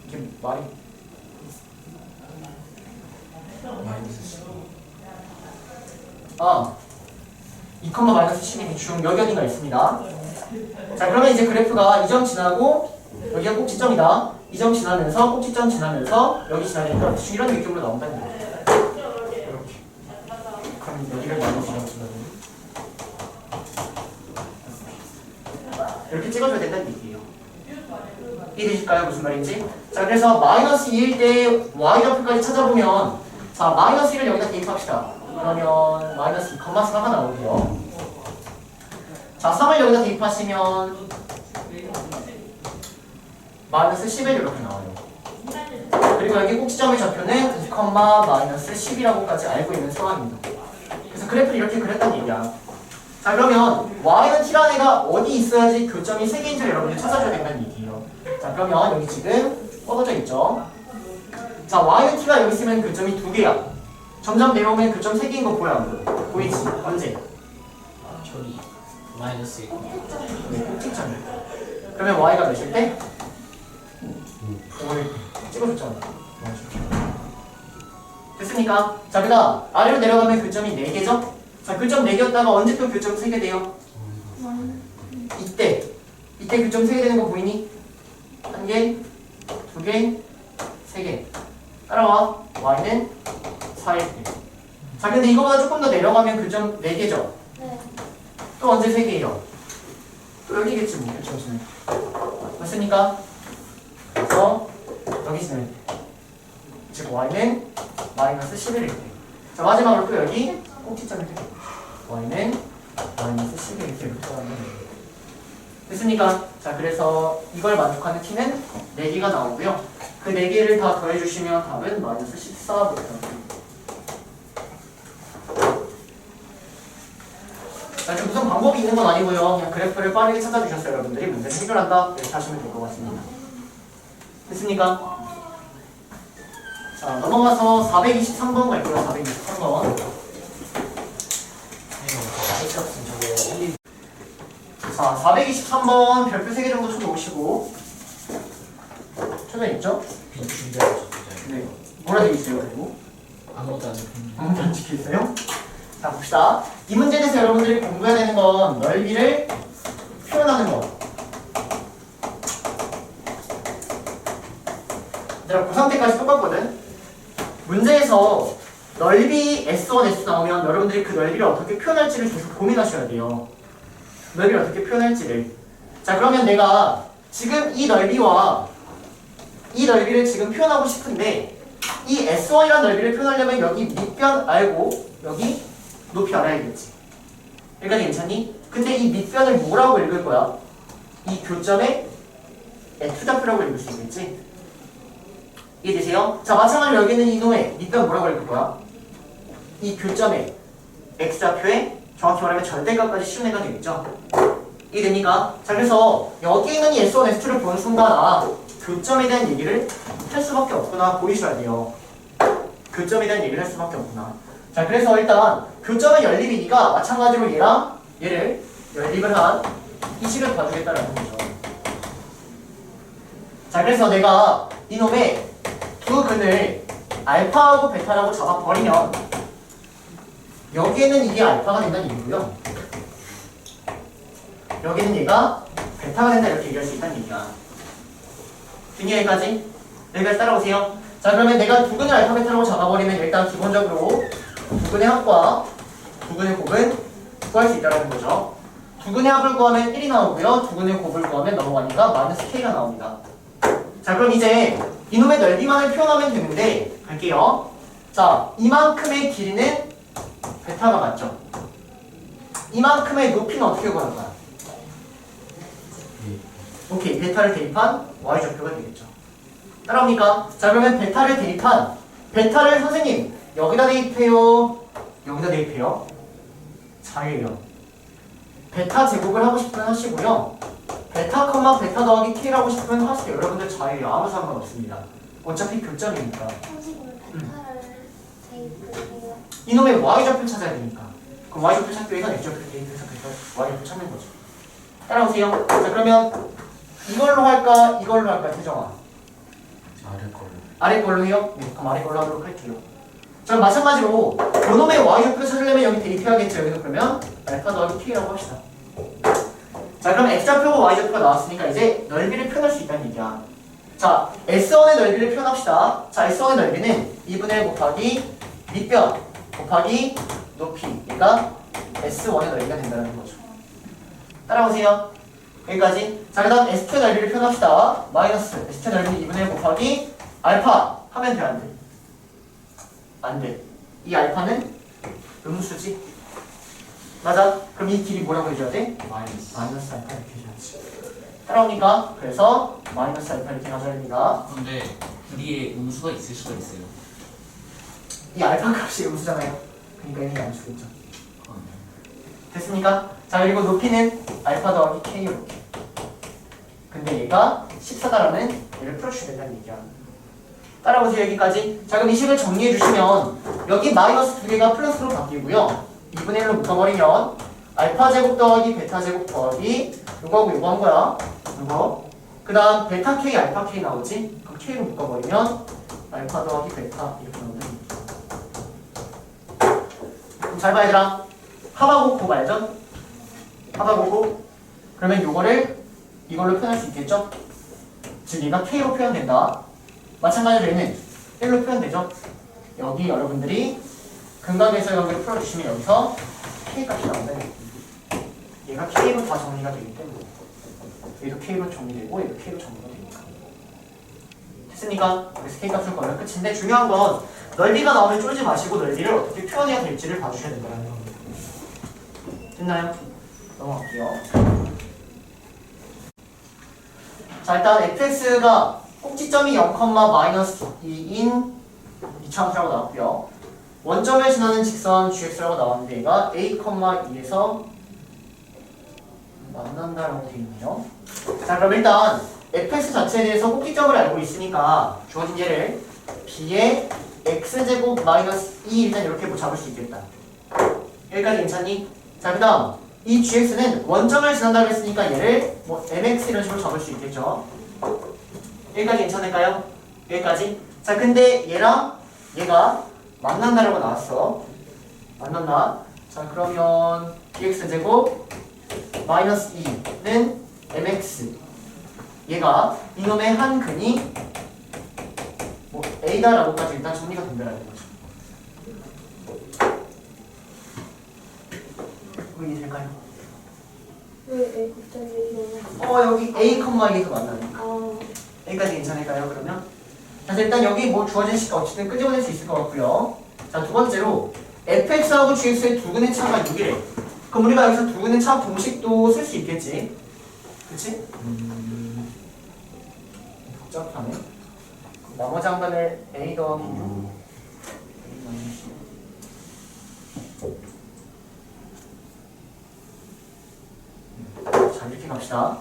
이게 말이 마이너스 10. 2, 마이너스 10이 대충 여기 어딘가 있습니다. 자 그러면 이제 그래프가 이 점 지나고 여기가 꼭지점이다. 이 점 지나면서 꼭지점 지나면서 여기 지나니까 대충 이런 느낌으로 나온다는 거예요. 이렇게. 그럼 여기를 마이너스 2점 지나면 이렇게 찍어줘야 된다는 얘기예요. 이해되실까요? 무슨 말인지? 자 그래서 마이너스 2일 때 y좌표까지 찾아보면 자 마이너스 1을 여기다 대입합시다. 그러면 마이너스 2,4가 나오고요. 자 3을 여기다 대입하시면 마이너스 11 이렇게 나와요. 그리고 여기 꼭지점의 좌표는 2, 마이너스 10이라고까지 알고 있는 상황입니다. 그래서 그래프를 이렇게 그렸다는 얘기야. 자 그러면 y는 t라는 애가 어디 있어야지 교점이 3개인지를 여러분들이 찾아줘야 된다는 얘기예요. 자 그러면 여기 지금 뻗어져 있죠. 자 y는 t가 여기 있으면 교점이 2개야. 점점 내려오면 교점 3개인 거 보여 안 보여? 보이지? 언제? 저기 마이너스 1. 네, 꼭지점이. 그러면 y가 몇일 때? 5일 찍어줬잖아. 됐습니까? 자 그다음 아래로 내려가면 교점이 4개죠? 자 교점 4개였다가 언제 또 교점 3개 돼요? 이때 교점 3개 되는 거 보이니? 1개, 2개, 3개 따라와. y는 4일 때. 자 근데 이거보다 조금 더 내려가면 교점 4개죠? 네. 또 언제 3개예요? 또 여기겠지 뭐. 교점 맞습니까? 그래서 여기 있으면 즉 y는 마이너스 11일 때. 자 마지막으로 또 여기 꼭지점을 떼고 y는 마이너스 10에 이렇게 루트하면 됐습니까? 자 그래서 이걸 만족하는 t는 4개가 나오고요. 그 4개를 다 더해주시면 답은 마이너스 14부터. 자, 지금 무슨 방법이 있는 건 아니고요. 그냥 그래프를 빠르게 찾아주셨어요. 여러분들이 문제를 해결한다. 이렇게 하시면 될 것 같습니다. 됐습니까? 자, 넘어가서 423번 갈게요. 423번. Y값은 저거 1, 2 자, 423번 별표 3개 정도 쳐놓으시고. 쳐져있죠? 준비하고 네. 뭐라 되어 있어요, 그리고? 아무것도 안 적혀. 아무도 안 찍혀있어요? 자, 봅시다. 이 문제에서 여러분들이 공부해야 되는 건 넓이를 표현하는 거. 내가 고3 때까지 똑같거든? 문제에서 넓이 S1, S 나오면 여러분들이 그 넓이를 어떻게 표현할지를 계속 고민하셔야 돼요. 넓이를 어떻게 표현할지를. 자, 그러면 내가 지금 이 넓이와 이 넓이를 지금 표현하고 싶은데 이 S1이라는 넓이를 표현하려면 여기 밑변 알고 여기 높이 알아야겠지. 여기까지 괜찮니? 근데 이 밑변을 뭐라고 읽을 거야? 이 교점의 F좌표라고 읽을 수 있겠지? 이해되세요? 자, 마찬가지로 여기 있는 이놈의 밑변 뭐라고 읽을 거야? 이 교점의 X좌표에 정확히 말하면 절대값까지 씌운 애가 되겠죠? 이해됩니까? 자, 그래서 여기 있는 이 S1, S2를 보는 순간 교점에 대한 얘기를 할 수밖에 없구나 보이셔야 돼요. 교점에 대한 얘기를 할 수밖에 없구나. 자, 그래서 일단 교점의 연립이니까 마찬가지로 얘랑 얘를 연립을 한 이 식을 봐주겠다라는 거죠. 자, 그래서 내가 이놈의 두 근을 알파하고 베타라고 잡아버리면 여기에는 이게 알파가 된다는 얘기고요. 여기는 얘가 베타가 된다 이렇게 얘기할 수 있다는 얘기야. 등이 여기까지? 여기까지 따라오세요. 자, 그러면 내가 두 근을 알파 베타라고 잡아버리면 일단 기본적으로 두 근의 합과 두 근의 곱은 구할 수 있다는 거죠. 두 근의 합을 구하면 1이 나오고요. 두 근의 곱을 구하면 넘어가니까 마이너스 k가 나옵니다. 자, 그럼 이제 이놈의 넓이만을 표현하면 되는데 갈게요. 자, 이만큼의 길이는 베타가 맞죠? 이만큼의 높이는 어떻게 구할 거야? 오케이, 베타를 대입한 y좌표가 되겠죠. 따라옵니까? 자, 그러면 베타를 대입한 베타를 선생님 여기다 대입해요? 여기다 대입해요? 자유예요. 베타 제곱을 하고 싶으면 하시고요. 베타, 베타 더하기 k를 하고 싶으면 하세요. 여러분들 자유예요. 아무 상관없습니다. 어차피 교점이니까. 선생님 베타를 대입해요. 이놈의 y좌표 찾아야 되니까. 그럼 y좌표 찾기 위해서 x좌표 대입해서 y좌표 찾는 거죠. 따라오세요. 자, 그러면 이걸로 할까? 이걸로 할까? 태정아. 아래 걸로. 아래 걸로 해요? 네, 그럼 아래 걸로 하도록 할게요. 자, 마찬가지로 요놈의 y좌표 찾으려면 여기 대입해야겠죠. 여기서 그러면 알파 더하기 k라고 합시다. 자, 그럼 x좌표고 y좌표가 나왔으니까 이제 넓이를 표현할 수 있다는 얘기야. 자, S1의 넓이를 표현합시다. 자, S1의 넓이는 2분의 1 곱하기 밑변 곱하기 높이. 그러니까 S1의 넓이가 된다는 거죠. 따라오세요. 여기까지. 자, 그 다음 S2의 넓이를 표현합시다. 마이너스 S2의 넓이는 2분의 1 곱하기 알파 하면 돼, 안 돼? 안 돼. 이 알파는 음수지. 맞아? 그럼 이 길이 뭐라고 해줘야 돼? 마이너스 알파 이렇게 해줘야지. 따라오니까 그래서 마이너스 알파 이렇게 가져야 됩니다. 근데 길이에 음수가 있을 수가 있어요. 이 알파 값이 음수잖아요. 그러니까 얘는 양수겠죠. 됐습니까? 자, 그리고 높이는 알파 더하기 k 이렇게. 근데 얘가 14다라는 얘를 풀어주셔야 된다는 얘기야. 따라오세요. 여기까지. 자, 그럼 이 식을 정리해 주시면 여기 마이너스 두 개가 플러스로 바뀌고요. 2분의 1로 묶어버리면 알파 제곱 더하기 베타 제곱 더하기 요거하고 요거 한 거야. 요거. 그 다음 베타 k 알파 k 나오지? 그럼 k로 묶어버리면 알파 더하기 베타 이렇게 나온다. 그럼 잘 봐, 얘들아. 합하고 곱 알죠? 합하고 곱. 그러면 요거를 이걸로 표현할 수 있겠죠? 즉 얘가 k로 표현된다. 마찬가지로 얘는 1로 표현되죠? 여기 여러분들이 근각에서 관계를 풀어주시면 여기서 k 값이 나온다는 얘기. 얘가 k로 다 정리가 되기 때문에 얘도 k로 정리되고 얘도 k로 정리가 되니까. 됐습니까? 그래서 k 값을 구하면 끝인데 중요한 건 넓이가 나오면 쫄지 마시고 넓이를 어떻게 표현해야 될지를 봐주셔야 된다는 겁니다. 됐나요? 넘어갈게요. 자, 일단 fx가 꼭지점이 0,-2인 이차함수라고 나왔고요. 원점을 지나는 직선 gx라고 나왔는데 얘가 a,2에서 만난다라고 되어 있네요. 자, 그럼 일단 fx 자체에 대해서 꼭지점을 알고 있으니까 주어진 얘를 b의 x제곱 마이너스 2 일단 이렇게 뭐 잡을 수 있겠다. 여기까지 괜찮니? 자, 그 다음 이 gx는 원점을 지난다고 했으니까 얘를 뭐 mx 이런 식으로 잡을 수 있겠죠. 여기까지 괜찮을까요? 여기까지? 자, 근데 얘랑 얘가 만난다라고 나왔어. 만난다. 자, 그러면 bx제곱 마이너스 2는 mx, 얘가 이놈의 한 근이 뭐 a다라고까지 일단 정리가 된다라는 거죠. 이해 될까요? 왜 갑자기 이거는? 여기 a, e에서 만나네. 아, 여기까지 괜찮을까요? 그러면? 자, 일단 여기 뭐 주어진 식가 어쨌든 끄집어낼 수 있을 것 같고요. 자, 두 번째로 fx하고 gx의 두 근의 차가 6이래. 그럼 우리가 여기서 두 근의 차 공식도 쓸 수 있겠지? 그치? 복잡하네. 나머지 한 번을 a 더하기 6 자, 이렇게 갑시다.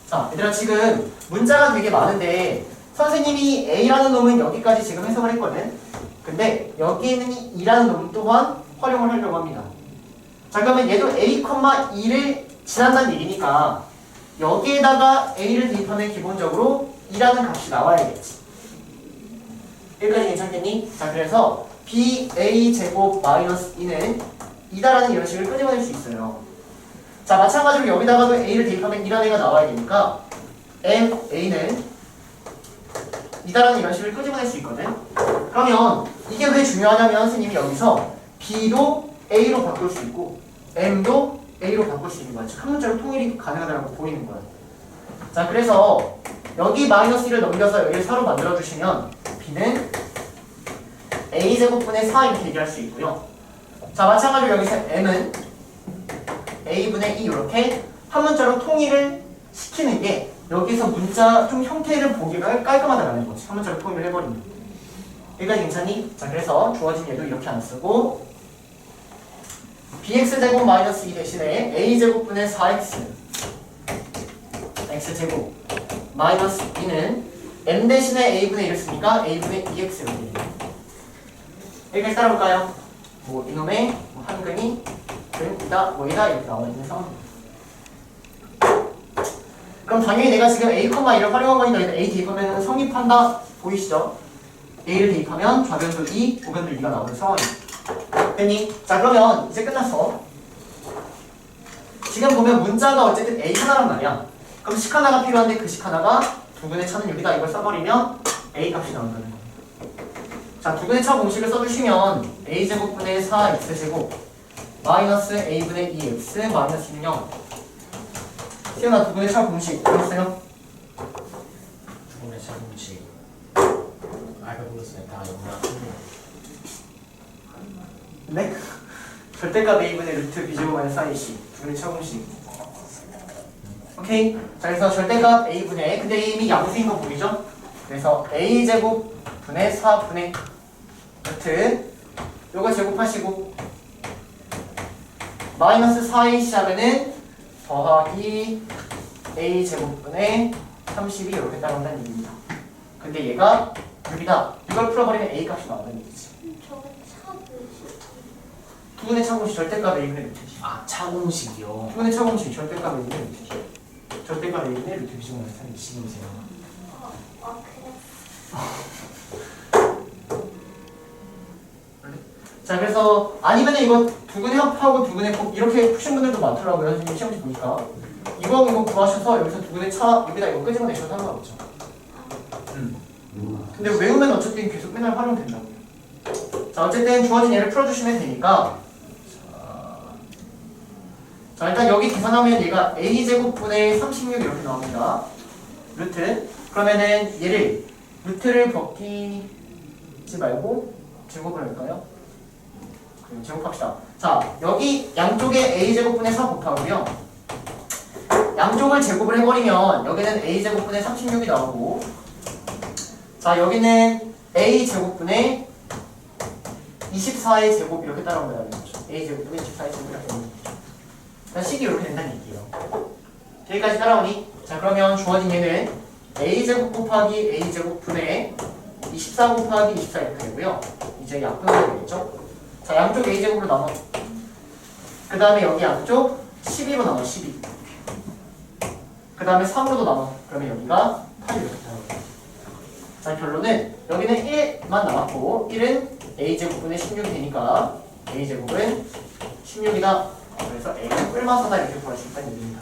자, 얘들아, 지금 문자가 되게 많은데 선생님이 a라는 놈은 여기까지 지금 해석을 했거든. 근데 여기 있는 이 2라는 놈 또한 활용을 하려고 합니다. 자, 그러면 얘도 a,2를 지난다는 얘기니까 여기에다가 a를 대입하면 기본적으로 2라는 값이 나와야겠지. 여기까지 괜찮겠니? 자, 그래서 ba 제곱 마이너스 2는 2다라는 이런 식을 끄집어낼 수 있어요. 자, 마찬가지로 여기다가도 a를 대입하면 2라는 애가 나와야 되니까 a는 2다라는 이런 식을 끄집어낼 수 있거든. 그러면 이게 왜 중요하냐면 선생님이 여기서 b도 a로 바꿀 수 있고 m도 a로 바꿀 수 있는 거야. 즉, 한 문자로 통일이 가능하다고 보이는 거야. 자, 그래서 여기 마이너스 1을 넘겨서 여기를 4로 만들어주시면 b는 a제곱분의 4 이렇게 얘기할 수 있고요. 자, 마찬가지로 여기서 m은 a분의 2 이렇게 한 문자로 통일을 시키는 게 여기서 문자 좀 형태를 보기가 깔끔하다라는 거지. 한 문자로 통일을 해버리는 거. 여기까지 괜찮니? 자, 그래서 주어진 얘도 이렇게 안 쓰고 bx제곱 마이너스 2 대신에 a제곱분의 4x x제곱 마이너스 2는 m 대신에 a분의 1을 쓰니까 a분의 2x 이렇게 됩니다. 여기까지 따라볼까요? 뭐 이놈의 한 근이 근이다 뭐이다 이렇게 나와 있는 상황입니다. 그럼 당연히 내가 지금 a, 1을 활용한 거니까 일단 a 대입하면 성립한다 보이시죠? a를 대입하면 좌변도 2, 우변도 2가 나오는 상황입니다. 됐니? 자, 그러면 이제 끝났어. 지금 보면 문자가 어쨌든 a 하나란 말이야. 그럼 식 하나가 필요한데 그 식 하나가 두 근의 차는 여기다 이걸 써버리면 a 값이 나온다는 거야. 자, 두 근의 차 공식을 써주시면 a제곱분의 4x제곱 마이너스 a분의 2x 마이너스 0 태어나 두 근의 차 공식 알았어요? 두 분의 차공식 아까 불렀어요. 다 영락. 네? 절대값 a분의 루트 b제곱 마이너스 4ac 두 근의 차 공식. 오케이? 자, 그래서 절대값 a분의 근데 이미 양수인 거 보이죠? 그래서 a제곱 분의 4분의 루트 요거 제곱하시고 마이너스 4ac 하면은 더하기 a제곱분의 32 이렇게 따라온다는 얘기입니다. 근데 얘가 6이다. 이걸 풀어버리면 a 값이 나온다는 얘기지. 저거 차 뭐지? 두 분의 차공식 절대값 a분의 루트지. 아, 차공식이요. 두 분의 차공식 절대값 a분의 루트지. 절대값 a분의 루트 비제곱 마이너스 32 지금이세요. 아, 그래. 자, 그래서 아니면 이거 두 근의 합하고 두 근의 곱 이렇게 푸신 분들도 많더라고요. 선생님 시험지 보니까 이거 구하셔서 여기서 두 근의 차 여기다 이거 끄집어내셔도 상관없죠. 근데 외우면 어쨌든 계속 맨날 활용된다고요. 자, 어쨌든 주어진 얘를 풀어주시면 되니까 자, 일단 여기 계산하면 얘가 a제곱분의 36 이렇게 나옵니다. 루트 그러면은 얘를 루트를 벗기 지 말고 제곱을 할까요? 그럼 제곱합시다. 자, 여기 양쪽에 a제곱분의 4 곱하고요. 양쪽을 제곱을 해버리면 여기는 a제곱분의 36이 나오고, 자, 여기는 a제곱분의 24의 제곱 이렇게 따라오면 되는 거죠. a제곱분의 24의 제곱 이렇게 되는 거죠. 그러니까 식이 이렇게 된다는 얘기예요. 여기까지 따라오니? 자, 그러면 주어진 얘는 a제곱 곱하기 a제곱분의 24 곱하기 24 이렇게 되고요. 이제 약분하게 되겠죠? 자, 양쪽 a제곱으로 나눠. 그 다음에 여기 양쪽 12로 나눠, 12. 그 다음에 3으로도 나눠. 그러면 여기가 8 이렇게 나와요. 자, 결론은 여기는 1만 남았고 1은 a제곱분의 16이 되니까 a제곱은 16이다. 그래서 a는 뿔마사다 이렇게 구할 수 있다는 얘기입니다.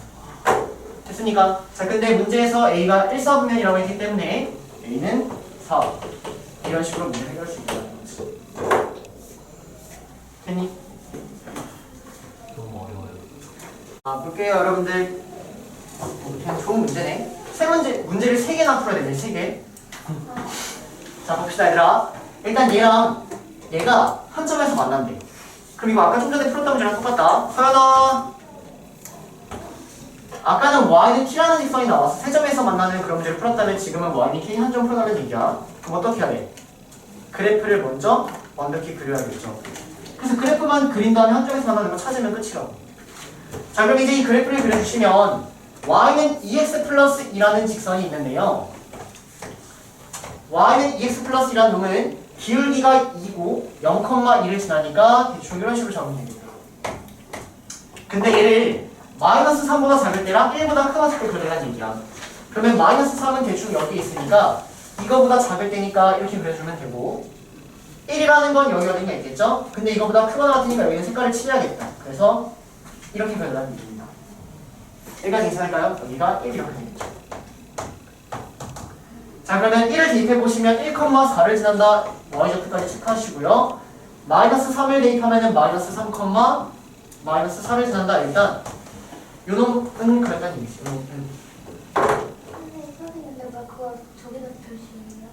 됐습니까? 자, 근데 문제에서 a가 1사분면이라고 했기 때문에 a는 4. 이런 식으로 문제를 해결할 수 있다는 거지. 됐니? 너무 어려워요. 볼게요, 여러분들. 그냥 좋은 문제네. 문제를 3개나 풀어야 되네, 3개. 자, 봅시다, 얘들아. 일단 얘가 한 점에서 만난대. 그럼 이거 아까 좀 전에 풀었던 문제랑 똑같다. 서연아. 아까는 y는 t라는 직선이 나왔어. 3점에서 만나는 그런 문제를 풀었다면 지금은 y는 k 한 점 풀어가는 얘기야. 그럼 어떻게 해야 돼? 그래프를 먼저 완벽히 그려야겠죠. 그래서 그래프만 그린 다음에 한 점에서 만나는 거 찾으면 끝이라고. 자, 그럼 이제 이 그래프를 그려주시면 y는 2x 플러스 2라는 직선이 있는데요. y는 2x 플러스 2라는 놈은 기울기가 2고 0,1을 지나니까 대충 이런 식으로 잡으면 됩니다. 근데 얘를 마이너스 3보다 작을 때랑 1보다 크다 작을 때 그려달라는 얘기야. 그러면 마이너스 3은 대충 여기 있으니까 이거보다 작을 때니까 이렇게 그려주면 되고, 1이라는 건 여기 어딘가 있겠죠? 근데 이거보다 크거나 같으니까 여기는 색깔을 칠해야겠다. 그래서 이렇게 그려달라는 얘기입니다. 여기가 괜찮을까요? 여기가 1 이렇게 되겠죠. 자, 그러면 1을 대입해보시면 1,4를 지난다. y좌표까지 체크하시고요. 마이너스 3을 대입하면 마이너스 3, 마이너스 4를 지난다. 일단 요놈은 그랬다는 얘기죠. 선생님, 근데 왜 그걸 저기다 표시해요?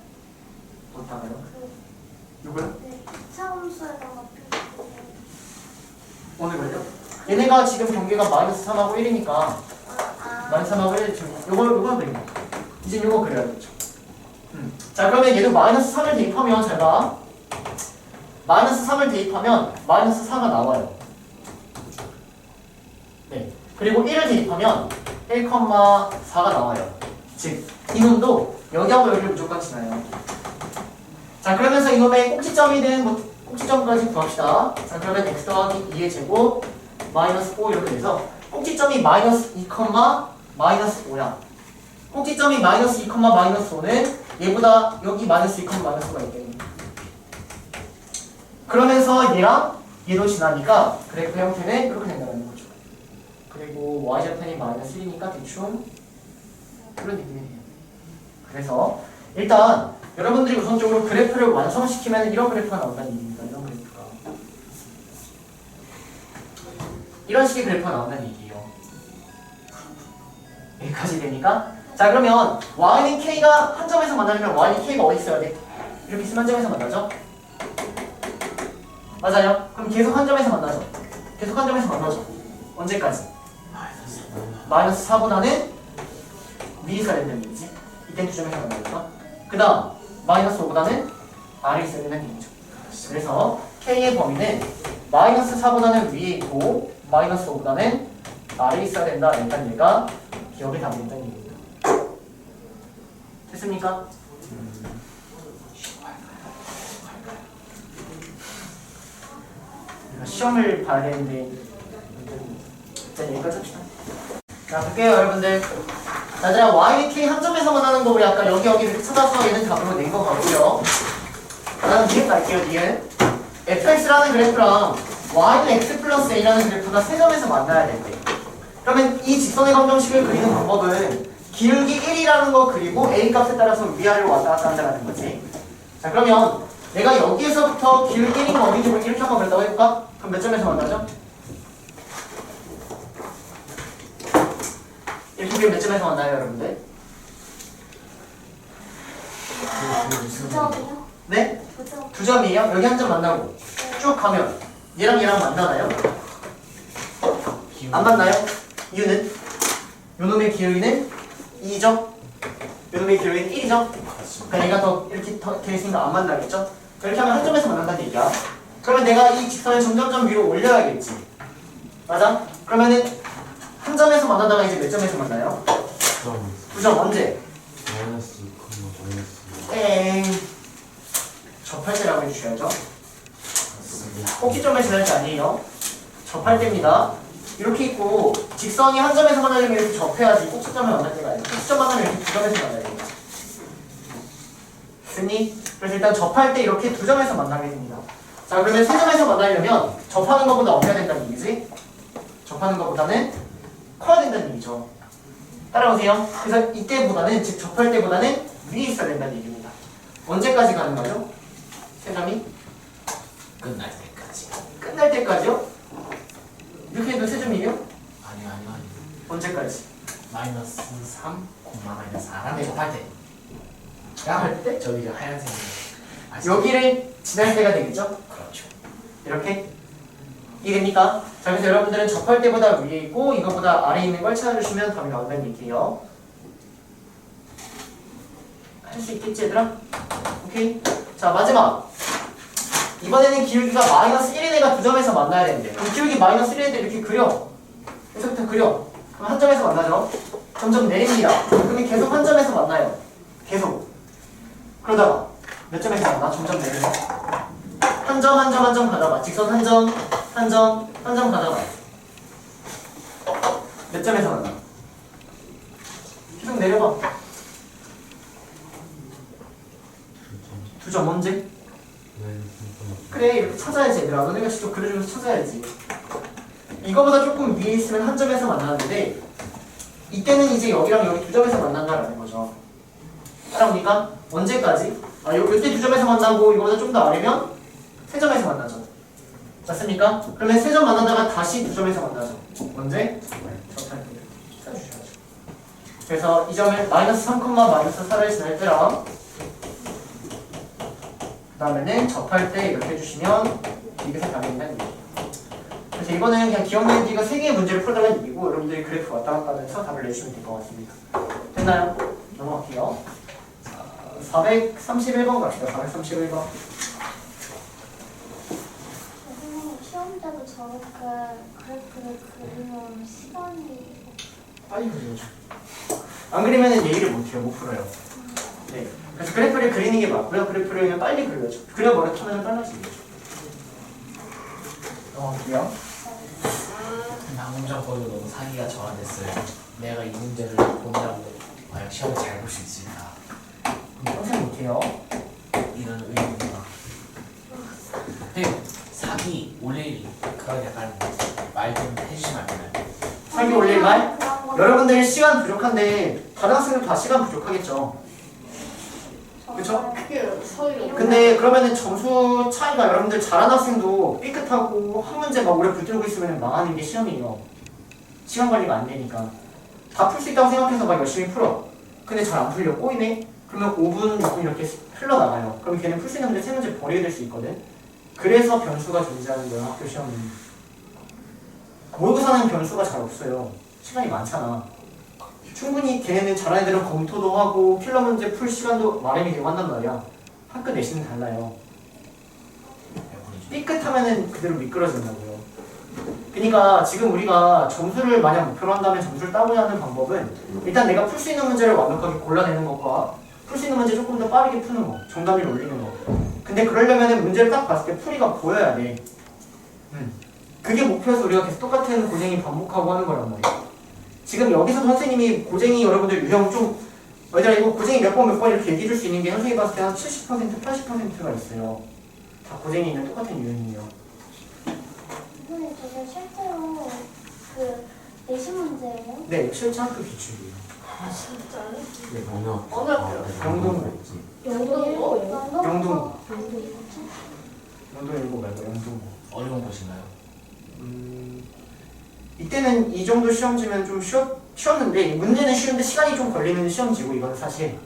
어디다가요? 그, 요거요? 네, 차함수에다가 표시해요. 오늘 그래요? 얘네가 지금 경계가 마이너스 3하고 1이니까 마이너스 3하고 1 지금 요걸 그립니다. 이제 요거 그려야겠죠. 자, 그러면 얘도 마이너스 3을 대입하면 잘 봐. 마이너스 3을 대입하면 마이너스 4가 나와요. 네. 그리고 1을 대입하면 1,4가 나와요. 즉, 이놈도 여기하고 여기를 무조건 지나요. 자, 그러면서 이놈의 꼭지점이 된 꼭지점까지 구합시다. 자, 그러면 x 더하기 2의 제곱 마이너스 5 이렇게 돼서 꼭지점이 마이너스 2, 마이너스 5야. 꼭지점이 마이너스 2, 마이너스 5는 얘보다 여기 마이너스 2, 마이너스 5가 있겠네. 그러면서 얘랑 얘도 지나니까 그래프 형태는 이렇게 된다는 거죠. 그리고 y좌편이 마이너스 1이니까 대충 그런 느낌이에요. 그래서 일단 여러분들이 우선적으로 그래프를 완성시키면 이런 그래프가 나온다는 얘기입니다. 이런 그래프가. 이런 식의 그래프가 나온다는 얘기예요. 여기까지 되니까. 자, 그러면 y는 k가 한 점에서 만나려면 y는 k가 어디 있어야 돼? 이렇게 있으면 한 점에서 만나죠? 맞아요. 그럼 계속 한 점에서 만나죠. 계속 한 점에서 만나죠. 언제까지? 마이너스 4보다는 위에 있어야 된다는 얘기지. 이땐 두 점에서 만나니까. 그 다음 마이너스 5보다는 아래에 있어야 된다는 얘기죠. 그래서 k의 범위는 마이너스 4보다는 위에 있고 마이너스 5보다는 아래에 있어야 된다. 일단 얘가 기억에 담고 있다는 얘기입니다. 됐습니까? 시험을 봐야 되는데 일단 여기까지 합시다. 자, 볼게요, 여러분들. 자, 얘들아, y는 k 한 점에서 만나는 거 우리 아까 여기를 찾아서 얘는 답으로 낸 거 같고요. 다음 니은 갈게요, 니은. fx라는 그래프랑 y는 x 플러스 a라는 그래프가 세 점에서 만나야 될 때. 그러면 이 직선의 방정식을 그리는 방법은 기울기 1이라는 거 그리고 a 값에 따라서 위아래로 왔다 갔다 한다는 거지. 자, 그러면 내가 여기에서부터 기울기 1인 어디인지 이렇게 한번 그렸다고 해볼까? 그럼 몇 점에서 만나죠? 이렇게 몇 점에서 만나요, 여러분들? 두 점이요? 네? 두 2점. 2점이에요? 여기 한 점 만나고 쭉 가면 얘랑 얘랑 만나나요? 안 만나요? 이유는? 요놈의 기울기는 2죠? 요놈의 기울기는 1이죠? 그러니까 얘가 더 이렇게 더 있으니까 안 만나겠죠? 그렇게 하면 한 점에서 만난다는 얘기야. 그러면 내가 이 직선을 점점점 위로 올려야겠지. 맞아? 그러면은 한 점에서 만나다가 이제 몇 점에서 만나요? 2점 언제? 마이너스 2, 마이너스 땡. 접할 때라고 해주셔야죠. 꼭지점에 지날 때 아니에요. 접할 때입니다. 이렇게 있고 직선이 한 점에서 만나려면 이렇게 접해야지 꼭지점에 만날 때가 아니에요. 꼭지점 만나면 이렇게 2점에서 만나야 됩니다. 됐니? 그래서 일단 접할 때 이렇게 2점에서 만나게 됩니다. 자 그러면 3점에서 만나려면 접하는 것보다 어때야 된다는 얘기지? 접하는 것보다는 커야 된다는 얘기죠. 따라오세요. 그래서 이때보다는 즉 접할 때보다는 위에 있어야 된다는 얘기입니다. 언제까지 가는 거죠? 3점이? 끝날 때까지. 끝날 때까지요? 이렇게 해도 3점이에요? 아니요. 언제까지? 마이너스 3, 마이너스 4랑 네. 접할 때. 할 때? 저기 하얀색이. 여기를 지날 때가 되겠죠? 그렇죠. 이렇게 이해됩니까? 자 그래서 여러분들은 접할 때보다 위에 있고 이거보다 아래에 있는 걸 찾아주시면 답이 나온다는 얘기예요. 할 수 있겠지 얘들아? 오케이. 자 마지막 이번에는 기울기가 마이너스 1인 애가 2점에서 만나야 되는데 그럼 기울기 마이너스 1인 애들 이렇게 그려. 여기서부터 그려. 그럼 한 점에서 만나죠. 점점 내립니다. 그러면 계속 한 점에서 만나요. 계속. 그러다가 몇 점에서 만나? 점점 내려서 한 점 가다가 직선 한 점 가다가 몇 점에서 만나? 계속 내려봐. 2점 언제? 그래 이렇게 찾아야지 얘들아. 너네가 직접 그려주면서 찾아야지. 이거보다 조금 위에 있으면 한 점에서 만나는데 이때는 이제 여기랑 여기 2점에서 만난다라는 거죠. 따라옵니까? 언제까지? 요때 2점에서 만나고 이거보다 좀 더 아래면 3점에서 만나죠. 맞습니까? 그러면 3점 만나다가 다시 2점에서 만나죠. 언제? 접할 때 써주셔야죠. 그래서 이 점을 마이너스 3, 마이너스 4를 지날 때랑 그 다음에는 접할 때 이렇게 해주시면 이것에 답이 있는 얘기예요. 그래서 이거는 그냥 기억내기가 3개의 문제를 풀어달라는 얘기고 여러분들이 그래프 왔다 갔다 하면서 답을 내주시면 될 것 같습니다. 됐나요? 넘어갈게요. 431번 갑시다. 431번. 선생님 시험 때도 저렇게 그래프를 그리면 시간이 빨리 그려야죠. 안 그리면 얘기를 못해요. 못 풀어요. 네. 그래서 그래프를 그리는 게 맞고요. 그래프를 그냥 빨리 그려야죠. 그려버렸다면 빨라지겠죠. 넘어갈게요. 방금 전 거기도 너무 사기가 저하됐어요. 내가 이 문제를 본다고 과연 시험을 잘 볼 수 있을까? 평생 못해요. 이런 의문과. 근데 사기 올릴 그런 약간 말 좀 해주시면 안 되나요? 사기 올릴 말? 여러분들 시간 부족한데 다른 학생들 다 시간 부족하겠죠. 그쵸? 근데 그러면은 점수 차이가 여러분들 잘하는 학생도 삐끗하고 한 문제 막 오래 붙들고 있으면 망하는 게 시험이에요. 시간 관리가 안 되니까. 다 풀 수 있다고 생각해서 막 열심히 풀어. 근데 잘 안 풀려. 꼬이네? 그러면 5분, 6분 이렇게 흘러나가요. 그럼 걔는 풀 수 있는 문제 3문제 버리게 될 수 있거든. 그래서 변수가 존재하는 거예요. 학교 시험은. 모의고사는 변수가 잘 없어요. 시간이 많잖아. 충분히 걔네는 잘하는 애들은 검토도 하고 필러 문제 풀 시간도 마련이 되고 한단 말이야. 학교 내신은 달라요. 삐끗하면은 그대로 미끄러진다고요. 그러니까 지금 우리가 점수를 만약 목표로 한다면 점수를 따고자 하는 방법은 일단 내가 풀 수 있는 문제를 완벽하게 골라내는 것과 풀 수 있는 문제 조금 더 빠르게 푸는 거, 정답률 올리는 거. 근데 그러려면 문제를 딱 봤을 때 풀이가 보여야 돼. 그게 목표여서 우리가 계속 똑같은 고생이 반복하고 하는 거란 말이야. 지금 여기서 선생님이 고쟁이 여러분들 유형 좀 얘들아 이거 고쟁이 몇 번 이렇게 얘기해 줄 수 있는 게 선생님이 봤을 때 한 70%, 80%가 있어요. 다 고쟁이 있는 똑같은 유형이에요. 선생님 저게 실제로 그 내신 문제예요? 네, 실제 학교 기출이에요. 아 진짜요? 네, 번역. 어느 학교요? 영동. 영동? 영동. 영동 일고 말고 영동. 어려운 곳인가요? 이때는 이 정도 시험지면 좀 쉬웠는데 문제는 쉬운데 시간이 좀 걸리는 시험지고 이건 사실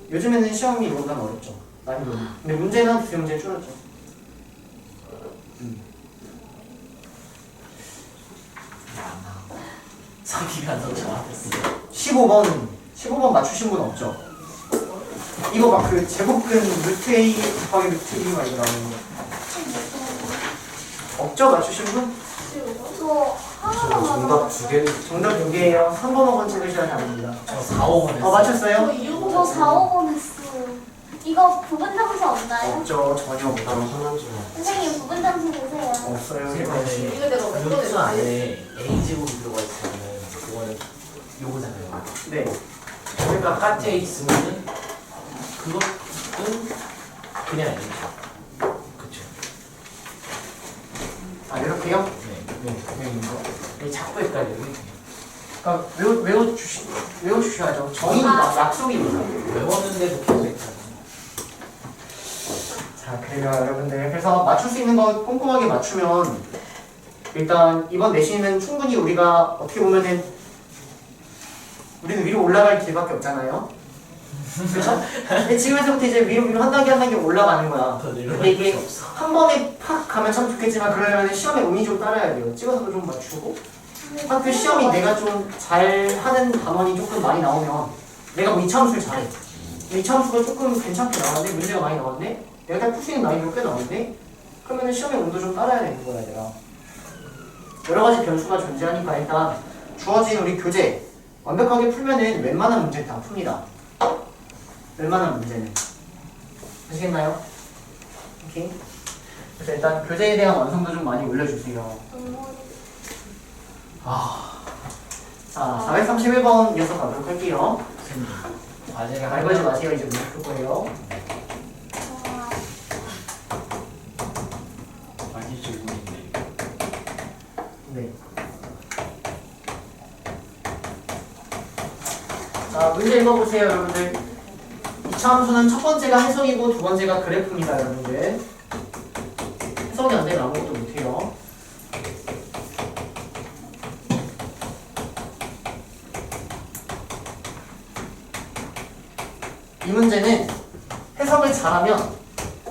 요즘에는 시험이 이거보다 어렵죠. 난이도. 근데 문제는 두세 문제 줄었죠. 자기가 더 정확했어. 15번 맞추신 분 없죠? 이거 막 그 제곱근 루트 A 곱하기 루트 2 막 이거 나오는 거 없죠? 맞추신 분? 저 하나만 정답 두 개. 정답 2개예요. 3번, 5번 찍으셔야 답니다. 저 4, 5번 했어. 맞췄어요? 저 4, 5번 했어요. 이거 부분 점수 없나요? 없죠. 전혀 없다. 나는 하나지. 선생님 부분 점수 주세요. 없어요. 이거 내가 루트 안에 A 제곱이 들어가 있으면 그거는 요거잖아요. 네. 그러니까 까트에 있으면은 그것은 그냥 아니죠. 그쵸. 아, 이렇게요? 네. 그냥 이거 자꾸 헷갈려요. 그러니까 외워주셔야죠. 정의입니다. 약속입니다. 외웠는데도 계속 헷갈려. 자, 그래요, 여러분들. 그래서 맞출 수 있는 거 꼼꼼하게 맞추면 일단 이번 내신은 충분히 우리가 어떻게 보면은 우리는 위로 올라갈 길밖에 없잖아요. 그렇죠? 근데 지금에서부터 이제 위로 한 단계 한 단계 올라가는 거야. 더 근데 내려갈 이게 수 없어. 한 번에 팍 가면 참 좋겠지만 그러려면 시험에 운이 좀 따라야 돼요. 찍어서도 좀 맞추고 그 시험이 내가 좀 잘하는 단원이 조금 많이 나오면 내가 뭐 이차함수를 잘해. 이차함수가 조금 괜찮게 나왔는데 문제가 많이 나왔네. 내가 다 풀 수 있는 난이도가 꽤 나오는데 그러면 시험의 운도 좀 따라야 되는 거야 내가. 여러 가지 변수가 존재하니까 일단 주어진 우리 교재 완벽하게 풀면은 웬만한 문제는 다 풉니다. 웬만한 문제는. 아시겠나요? 오케이. 그래서 일단 교재에 대한 완성도 좀 많이 올려주세요. 자, 431번 이어서 가도록 할게요. 선생님, 과제가 말 걸지 마세요. 이제 문제 풀 거예요. 많이 줄고 있네. 네. 자, 문제 읽어보세요, 여러분들. 이차 함수는 첫 번째가 해석이고 두 번째가 그래프입니다, 여러분들. 해석이 안 되면 아무것도 못해요. 이 문제는 해석을 잘하면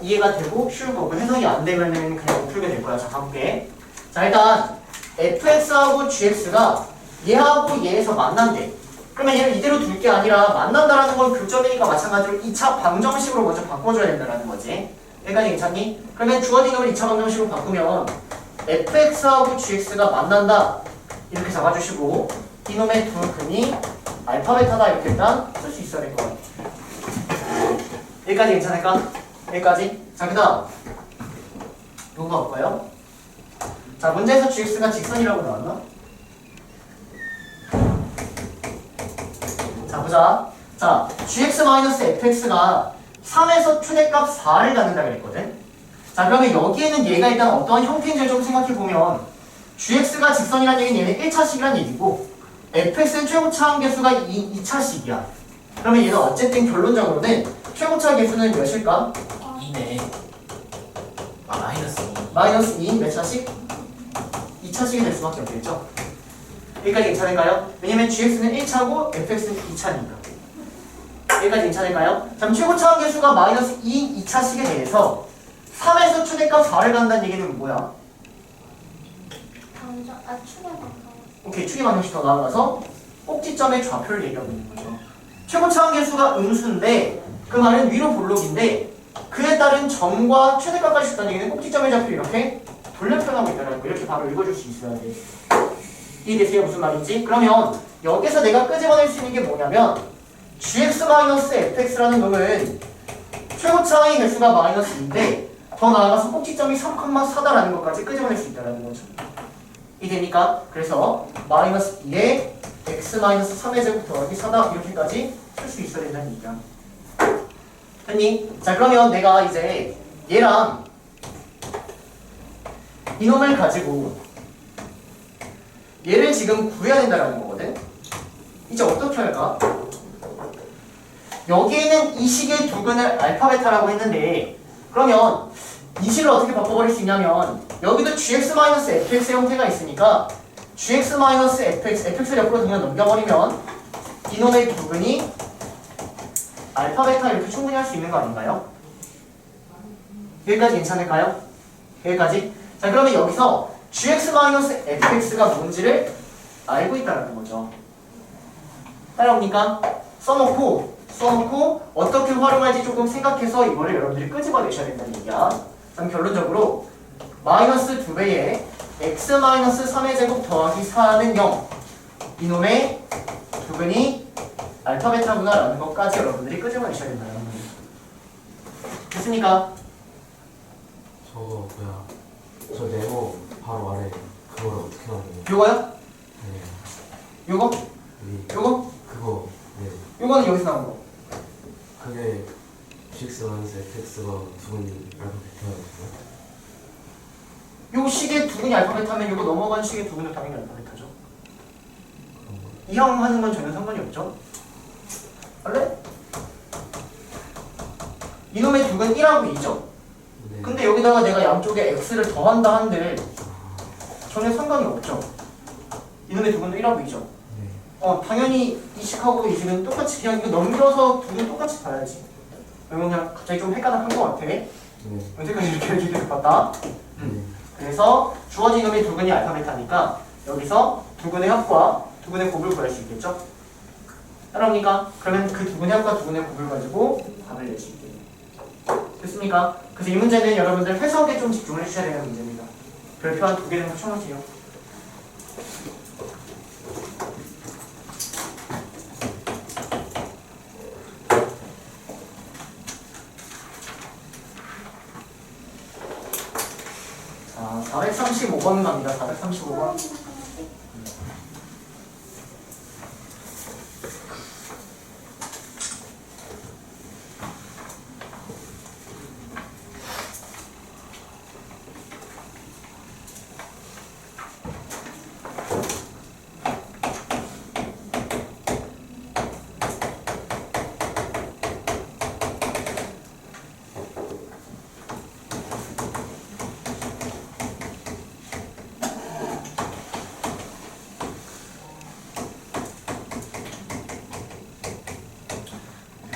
이해가 되고 쉬울 거고 해석이 안 되면은 그냥 못 풀게 될 거야. 자, 가볼게. 자, 일단 fx하고 gx가 얘하고 얘에서 만난대. 그러면 얘를 이대로 둘 게 아니라 만난다라는 건 교점이니까 마찬가지로 2차 방정식으로 먼저 바꿔줘야 된다는 거지. 여기까지 괜찮니? 그러면 주어진 걸 2차 방정식으로 바꾸면 fx하고 gx가 만난다 이렇게 잡아주시고 이놈의 두 근이 알파 베타다 이렇게 일단 쓸 수 있어야 될 것 같아. 여기까지 괜찮을까? 여기까지. 자, 그 다음 요거 가볼까요? 자, 문제에서 gx가 직선이라고 나왔나? 자, 보자. 자, gx-fx가 3에서 최대값 4를 갖는다 그랬거든? 자, 그러면 여기에는 얘가 일단 어떠한 형태인지 좀 생각해보면 gx가 직선이란 얘기는 얘는 1차식이란 얘기고 fx는 최고차 함계수가 2차식이야. 그러면 얘는 어쨌든 결론적으로는 최고차 계수는 몇일까? 2네. 아, 마이너스 2. 마이너스 2인 몇 차식? 2차식이 될 수밖에 없겠죠? 여기까지 괜찮을까요? 왜냐면 gx는 1차고 fx는 2차니까. 여기까지 괜찮을까요? 그럼 최고차 함계수가 마이너스 2인 2차식에 대해서 3에서 최대값 4를 간다는 얘기는 뭐야? 축의 방정. 오케이, 축의 방정식 더 나아가서 꼭지점의 좌표를 얘기하고 있는 거죠. 최고차 함계수가 음수인데 그 말은 위로 볼록인데 그에 따른 점과 최대값까지 줬다는 얘기는 꼭지점의 좌표 이렇게 돌려 표현하고 있다는 거. 이렇게 바로 읽어줄 수 있어야 돼. 이해되세요? 무슨 말인지? 그러면 여기서 내가 끄집어낼 수 있는 게 뭐냐면 gx-fx라는 놈은 최고차의 개수가 마이너스 2인데 더 나아가서 꼭지점이 3,4다라는 것까지 끄집어낼 수 있다는 거죠. 이해됩니까? 그래서 마이너스 2에 x-3의 제곱 더하기 4다 이렇게까지 쓸 수 있어야 된다는 얘기야. 됐니? 자, 그러면 내가 이제 얘랑 이놈을 가지고 얘를 지금 구해야 된다는 거거든? 이제 어떻게 할까? 여기에는 이 식의 두 근을 알파 베타라고 했는데 그러면 이 식을 어떻게 바꿔버릴 수 있냐면 여기도 gx-fx 형태가 있으니까 gx-fx, fx를 옆으로 그냥 넘겨버리면 이놈의 두 근이 알파 베타 이렇게 충분히 할 수 있는 거 아닌가요? 여기까지 괜찮을까요? 여기까지? 자 그러면 여기서 gx-fx가 뭔지를 알고 있다는 거죠. 따라옵니까? 써놓고 어떻게 활용할지 조금 생각해서 이거를 여러분들이 끄집어내셔야 된다는 얘기야. 그럼 결론적으로 마이너스 2배의 x-3의 제곱 더하기 4는 0 이놈의 두근이 알파 베타구나 라는 것까지 여러분들이 끄집어내셔야 된다는 거예요. 됐습니까? 저거 뭐야? 저 네모 바로 아래 그거를 어떻게 하는 거예요? 요거요? 네. 요거? 여기 요거? 그거 네. 요거는 여기서 나온 거. 그게 GX-FX가 두근이라고 표현했어요? 요 식의 두근이 알파 베타면 요거 넘어간 식의 두근은 당연히 알파 베타죠. 그런 거. 이 형 하는 건 전혀 상관이 없죠. 원래 이놈의 두근 1하고 2죠. 네. 근데 여기다가 내가 양쪽에 x를 더한다 한들 전혀 상관이 없죠. 이놈의 두근도 1하고 2죠. 네. 당연히 이 식하고 이 식은 똑같이 그냥 이거 넘겨서 두근 똑같이 봐야지. 이건 그냥 갑자기 좀 헷갈락한 것 같아. 네. 언제까지 이렇게 얘기를 봤다? 네. 그래서 주어진 이놈의 두근이 알파 베타니까 여기서 두근의 합과 두근의 곱을 구할 수 있겠죠? 따라옵니까? 그러면 그 두근의 합과 두근의 곱을 가지고 답을 낼 수 있겠네요. 됐습니까? 그래서 이 문제는 여러분들 해석에 좀 집중을 해주셔야 되는 문제입니다. 별표 한 2개 정도 쳐놓으세요. 자, 435번 갑니다. 435번.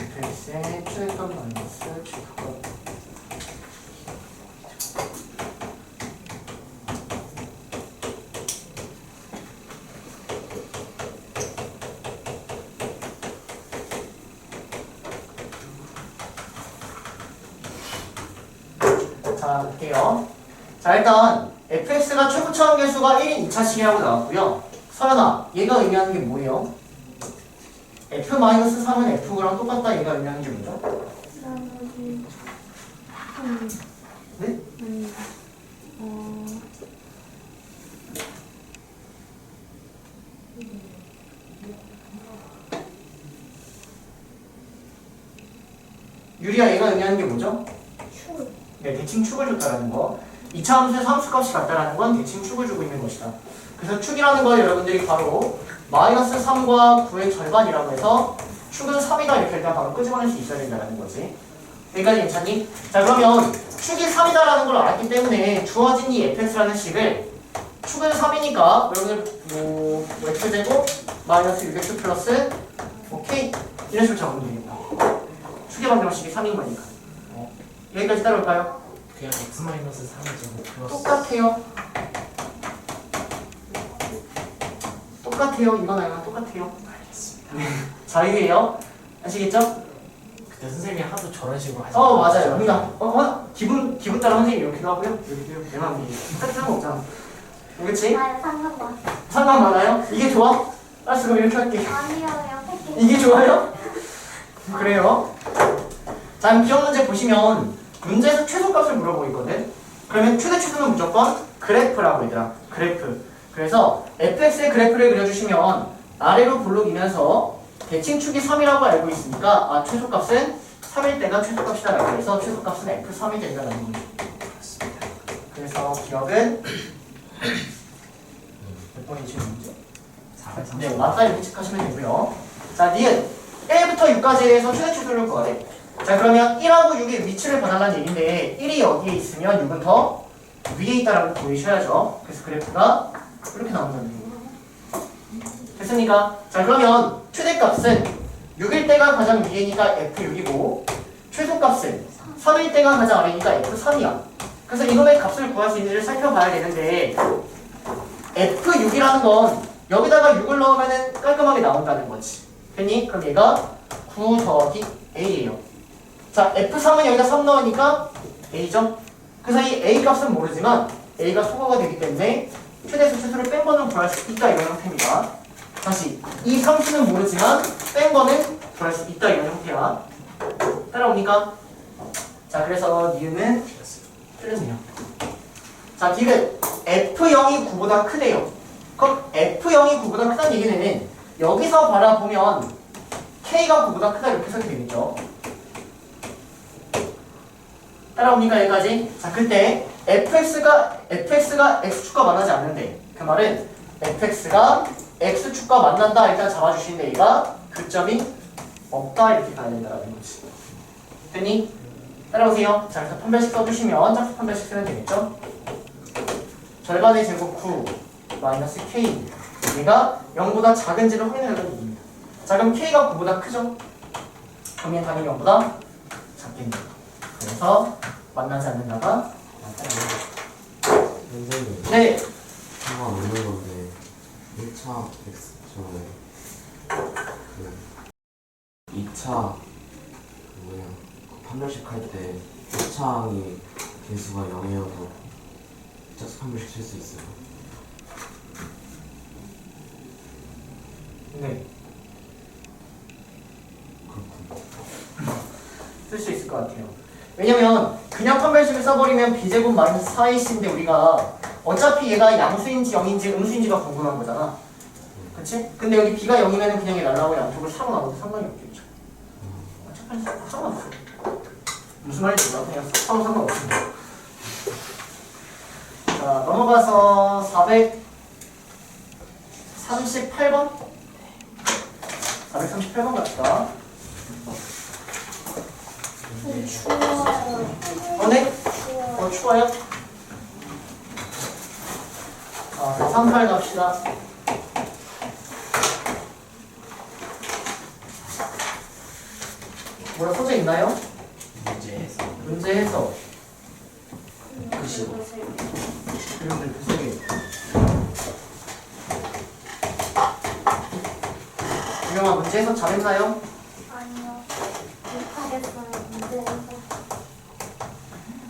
fx의 최대값 마이너스 최소값. 자, 볼게요. 자, 일단 fx가 최고 차원 개수가 1인 2차식이라고 나왔고요. 서연아, 얘가 의미하는 게 뭐예요? f-3은 f랑 똑같다. 얘가 의미하는 게 뭐죠? 네? 유리야, 얘가 의미하는 게 뭐죠? 네, 대칭 축을 줬다라는 거. 2차 함수의 함수값이 같다라는 건 대칭 축을 주고 있는 것이다. 그래서 축이라는 걸 여러분들이 바로 마이너스 3과 9의 절반이라고 해서 축은 3이다 이렇게 일단 바로 끄집어낼 수 있어야 된다는 거지. 여기까지 괜찮니? 자, 그러면 축이 3이다라는 걸 알았기 때문에 주어진 이 fx라는 식을 축은 3이니까 여러분들 뭐 x제곱 마이너스 6x 플러스 오케이 이런 식으로 적으면 되겠다. 축의 방정식이 3인 거니까. 여기까지 따라올까요? 그냥 x-3을 제곱 플러스 똑같아요. 똑같아요. 이건 아니면 똑같아요. 알겠습니다. 자유예요. 아시겠죠? 그때 선생님이 하도 저런 식으로 하시는 맞아요. 그러니까 기분 따라 선생님 이렇게도 하고요. 여기도요. 내 마음이 딱히 상관없잖아. 그렇지? 나의 상관없어. 상관 많아요? 이게 좋아? 알았어, 그럼 이렇게 할게. 아니요, 옆에 이게 좋아요? 그래요. 자, 그럼 기억 문제 보시면 문제에서 최소값을 물어보고 있거든. 그러면 최대치수는 무조건 그래프라고 얘들아. 그래프. 그래서 fx의 그래프를 그려주시면 아래로 볼록이면서 대칭축이 3이라고 알고 있으니까 최소값은 3일 때가 최소값이다 라고 해서 최소값은 f3이 된다는 거죠. 그렇습니다. 그래서 기억은 몇 번이지 문제? 430. 네, 맞다 이렇게 체크하시면 되고요. 자, 니은 1부터 6까지에 대해서 최대치수를 구하래. 자, 그러면 1하고 6의 위치를 봐달라는 얘기인데 1이 여기에 있으면 6은 더 위에 있다라고 보이셔야죠. 그래서 그래프가 이렇게 나온다는 얘기예요. 됐습니까? 자, 그러면 최대값은 6일 때가 가장 위에니까 F6이고 최소값은 3일 때가 가장 아래니까 F3이야. 그래서 이놈의 값을 구할 수 있는지를 살펴봐야 되는데 F6이라는 건 여기다가 6을 넣으면 깔끔하게 나온다는 거지. 됐니? 그럼 얘가 9 더하기 A예요. 자, F3은 여기다 3 넣으니까 A죠? 그래서 이 A 값은 모르지만 A가 소거가 되기 때문에 최대수 최소를 뺀 거는 구할 수 있다 이런 형태입니다. 다시 이 상수는 모르지만 뺀 거는 구할 수 있다 이런 형태야. 따라오니까? 자, 그래서 니은은 틀렸네요. 자, 디귿 F0이 9보다 크대요. 그럼 F0이 9보다 크다는 얘기는 여기서 바라보면 K가 9보다 크다 이렇게 해석이 되겠죠. 따라옵니까 여기까지? 자, 그때 fx가 x축과 만나지 않는데 그 말은 fx가 x축과 만난다 일단 잡아주시는데 얘가 교점이 없다 이렇게 가야 된다는 거지. 됐니? 따라오세요. 자, 그래서 판별식 써주시면 짝수 판별식 쓰면 되겠죠? 절반의 제곱 9 마이너스 k 얘가 0보다 작은지를 확인하려는 얘기입니다. 자, 그럼 k가 9보다 크죠? 그러면 당연히 0보다 작겠네요. 그래서 만나지 않는다가 선생님 네. 한번 없는 건데 1차 X 저번에 그 2차 뭐야 그 판별식 할 때 표창이 개수가 0이어도 짝수 판별식 쓸 수 있어요. 네. 그렇군. 쓸 수 있을 것 같아요. 왜냐면 그냥 판별식을 써버리면 b제곱 마이너스 4ac인데 우리가 어차피 얘가 양수인지 0인지 음수인지가 궁금한 거잖아. 그치? 근데 여기 b가 0이면 그냥 얘 날라오고 양쪽을 4로 나눠도 상관이 없겠죠. 어차피 상관없어. 무슨 말인지 몰라. 그냥 4로 상관없습니다. 자, 넘어가서 438번? 438번 갑시다. 추워요. 네? 추워요. 추워요? 438 갑시다. 뭐라 써져 있나요? 문제에서 문제 해서 그시고 그림들 그 3개. 유명한 문제 해석 잘했나요? 아니요. 못하겠어요. 문제에서.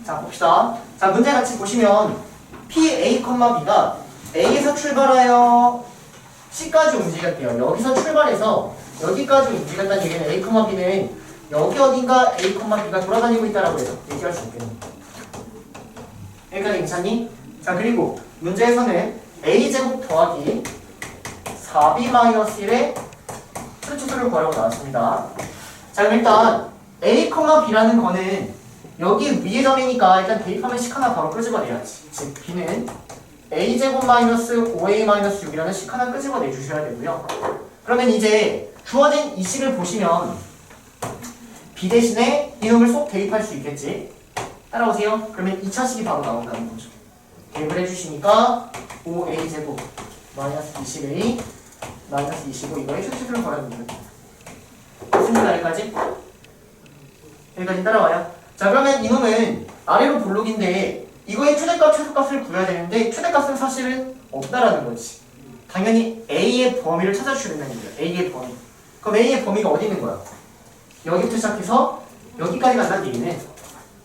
자, 봅시다. 자, 문제 같이 보시면 PA, B가 A에서 출발하여 C까지 움직였대요. 여기서 출발해서 여기까지 움직였다는 얘기는 A, B는 여기 어딘가 A, B가 돌아다니고 있다라고 해서 얘기할 수 있겠네. 여기까지 괜찮니? 자, 그리고 문제에서는 A제곱 더하기 4B-1의 수를 구하라고 나왔습니다. 자, 그럼 일단 A, B라는 거는 여기 위의 점이니까 일단 대입하면 식 하나 바로 끄집어내야지. 즉 B는 A제곱 마이너스 5A 마이너스 6이라는 식 하나 끄집어내 주셔야 되고요. 그러면 이제 주어진 이 식을 보시면 B 대신에 이놈을 쏙 대입할 수 있겠지. 따라오세요. 그러면 2차 식이 바로 나온다는 거죠. 대입을 해주시니까 5A제곱 마이너스 20A 마이너스 25 이거의 수를 구하라는 거예요. 됐습니까? 여기까지? 여기까지 따라와요. 자, 그러면 이놈은 아래로 볼록인데 이거의 최대값, 최소값을 구해야 되는데 최대값은 사실은 없다라는 거지. 당연히 A의 범위를 찾아주셔야 된다는 얘기야. A의 범위. 그럼 A의 범위가 어디 있는 거야? 여기부터 시작해서 여기까지 간다는 얘기는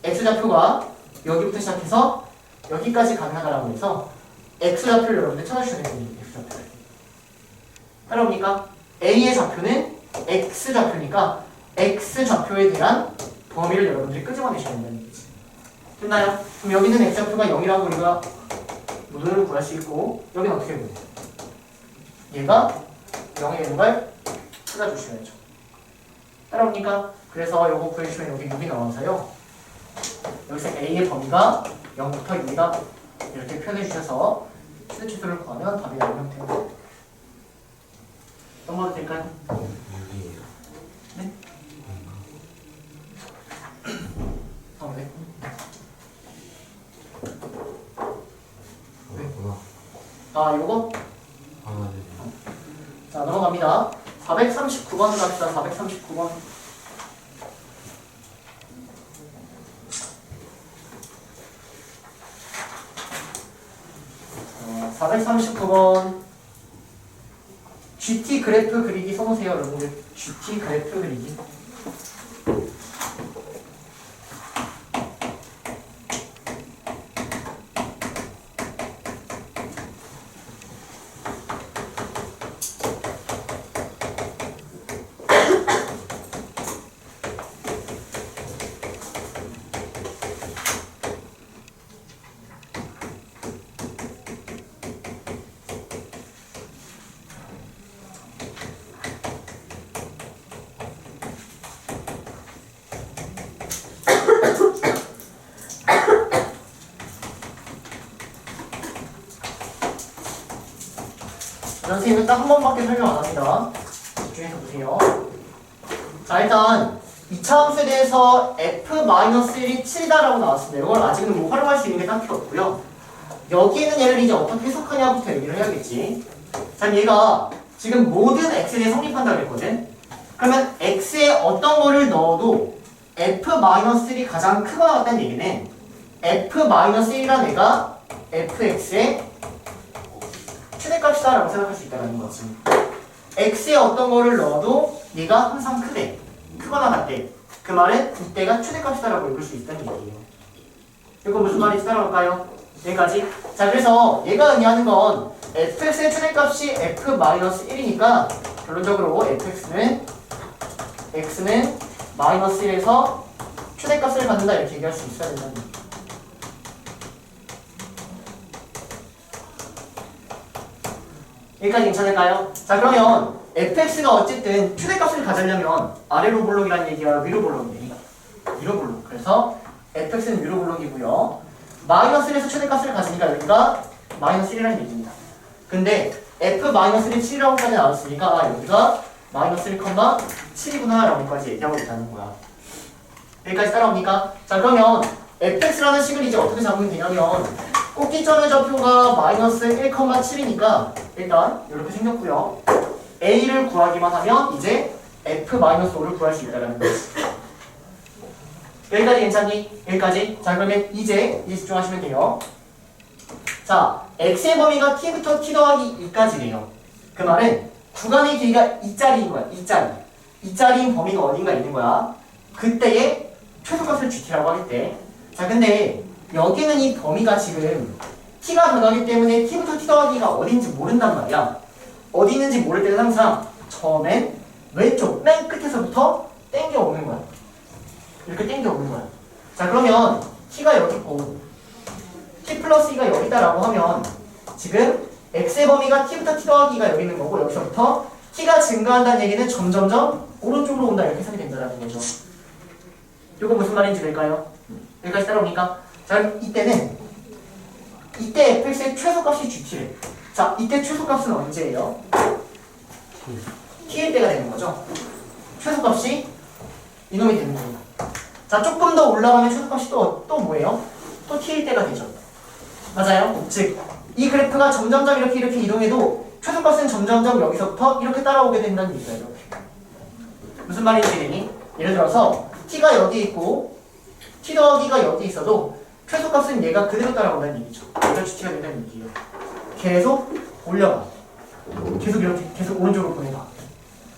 X좌표가 여기부터 시작해서 여기까지 가능하다라고 해서 X좌표를 여러분들 찾아주셔야 되는 얘기예요. X좌표를. 따라옵니까? A의 좌표는 X좌표니까 X좌표에 대한 범위를 여러분들이 끄집어내셔야 된다는 얘기지. 됐나요? 그럼 여기는 X좌표가 0이라고 우리가 모듈을 구할 수 있고 여기는 어떻게 보냐? 얘가 0이 되는 걸 찾아주셔야죠. 따라옵니까? 그래서 요거 구해주시면 여기 6이 나와서요. 여기서 A의 범위가 0부터 6이다 이렇게 표현해 주셔서 최대치수를 구하면 답이 나오는 형태입니다. 넘어가도 될까요? 6이에요. 네? 네. 그렇구나. 아, 요거? 아, 네. 자, 넘어갑니다. 439번 갑시다. 439번. 439번 GT 그래프 그리기 써보세요 여러분들. GT 그래프 그리기. 선생님은 딱 한 번밖에 설명 안 합니다. 집중해서 보세요. 자, 일단 2차 함수에 대해서 f-1이 7이다라고 나왔습니다. 이걸 아직은 뭐 활용할 수 있는 게 딱히 없고요. 여기 있는 얘를 이제 어떻게 해석하냐부터 얘기를 해야겠지. 자, 얘가 지금 모든 x에 대해 성립한다고 했거든. 그러면 x에 어떤 거를 넣어도 f-1이 가장 크거나 같다는 얘기는 f-1이라는 애가 fx의 최대값이다 라고 생각할 수 있다는 거지. x에 어떤 거를 넣어도 얘가 항상 크대. 크거나 같대. 그 말은 이때가 최대값이다 라고 읽을 수 있다는 얘기예요. 이거 무슨 말인지 따라올까요? 여기까지. 자, 그래서 얘가 의미하는 건 fx의 최대값이 f-1이니까 결론적으로 fx는 x는 -1에서 최대값을 갖는다 이렇게 얘기할 수 있어야 된다는 얘기예요. 여기까지 괜찮을까요? 자, 그러면 fx가 어쨌든 최대값을 가지려면 아래로 볼록이라는 얘기야, 위로 볼록이네. 위로 볼록. 그래서 fx는 위로 볼록이고요. -1에서 최대값을 가지니까 여기가 -1이라는 얘기입니다. 근데 f-1이 7이라고까지 나왔으니까 여기가 -1,7이구나 라고까지 얘기하고 있다는 거야. 여기까지 따라옵니까? 자, 그러면 fx라는 식을 이제 어떻게 잡으면 되냐면 꼭지점의 좌표가 -1,7이니까 일단 이렇게 생겼고요. a를 구하기만 하면 이제 f-5를 구할 수 있다는 거지. 여기까지 괜찮니? 여기까지? 자, 그러면 이제 집중하시면 돼요. 자, x의 범위가 t부터 t 더하기 2까지래요. 그 말은 구간의 길이가 2짜리인 거야. 2짜리. 2짜리인 범위가 어딘가 있는 거야. 그때의 최소값을 gt라고 하겠대. 자, 근데 여기는 이 범위가 지금 t가 변하기 때문에 t부터 t 더하기가 어딘지 모른단 말이야. 어디 있는지 모를 때는 항상 처음엔 왼쪽 맨 끝에서부터 땡겨오는 거야. 이렇게 땡겨오는 거야. 자, 그러면 t가 여기 있고 t 플러스 2가 여기 있다라고 하면 지금 x의 범위가 t부터 t 더하기가 여기 있는 거고 여기서부터 t가 증가한다는 얘기는 점점점 오른쪽으로 온다 이렇게 해석이 된다는 거죠. 이거 무슨 말인지 될까요? 여기까지 따라오니까 자, 이때 fx의 최소값이 gt래. 자, 이때 최소값은 언제예요? t일 때가 되는 거죠. 최소값이 이놈이 되는 겁니다. 자, 조금 더 올라가면 최소값이 또 뭐예요? 또 t일 때가 되죠. 맞아요? 즉, 이 그래프가 점점점 이렇게 이동해도 최소값은 점점점 여기서부터 이렇게 따라오게 된다는 얘기예요. 이렇게. 무슨 말인지 되니? 예를 들어서 t가 여기 있고 t 더하기가 여기 있어도 최소값은 얘가 그대로 따라온다는 얘기죠. 얘가 gt가 된다는 얘기예요. 계속 올려봐. 계속 이렇게 계속 오른쪽으로 보내봐.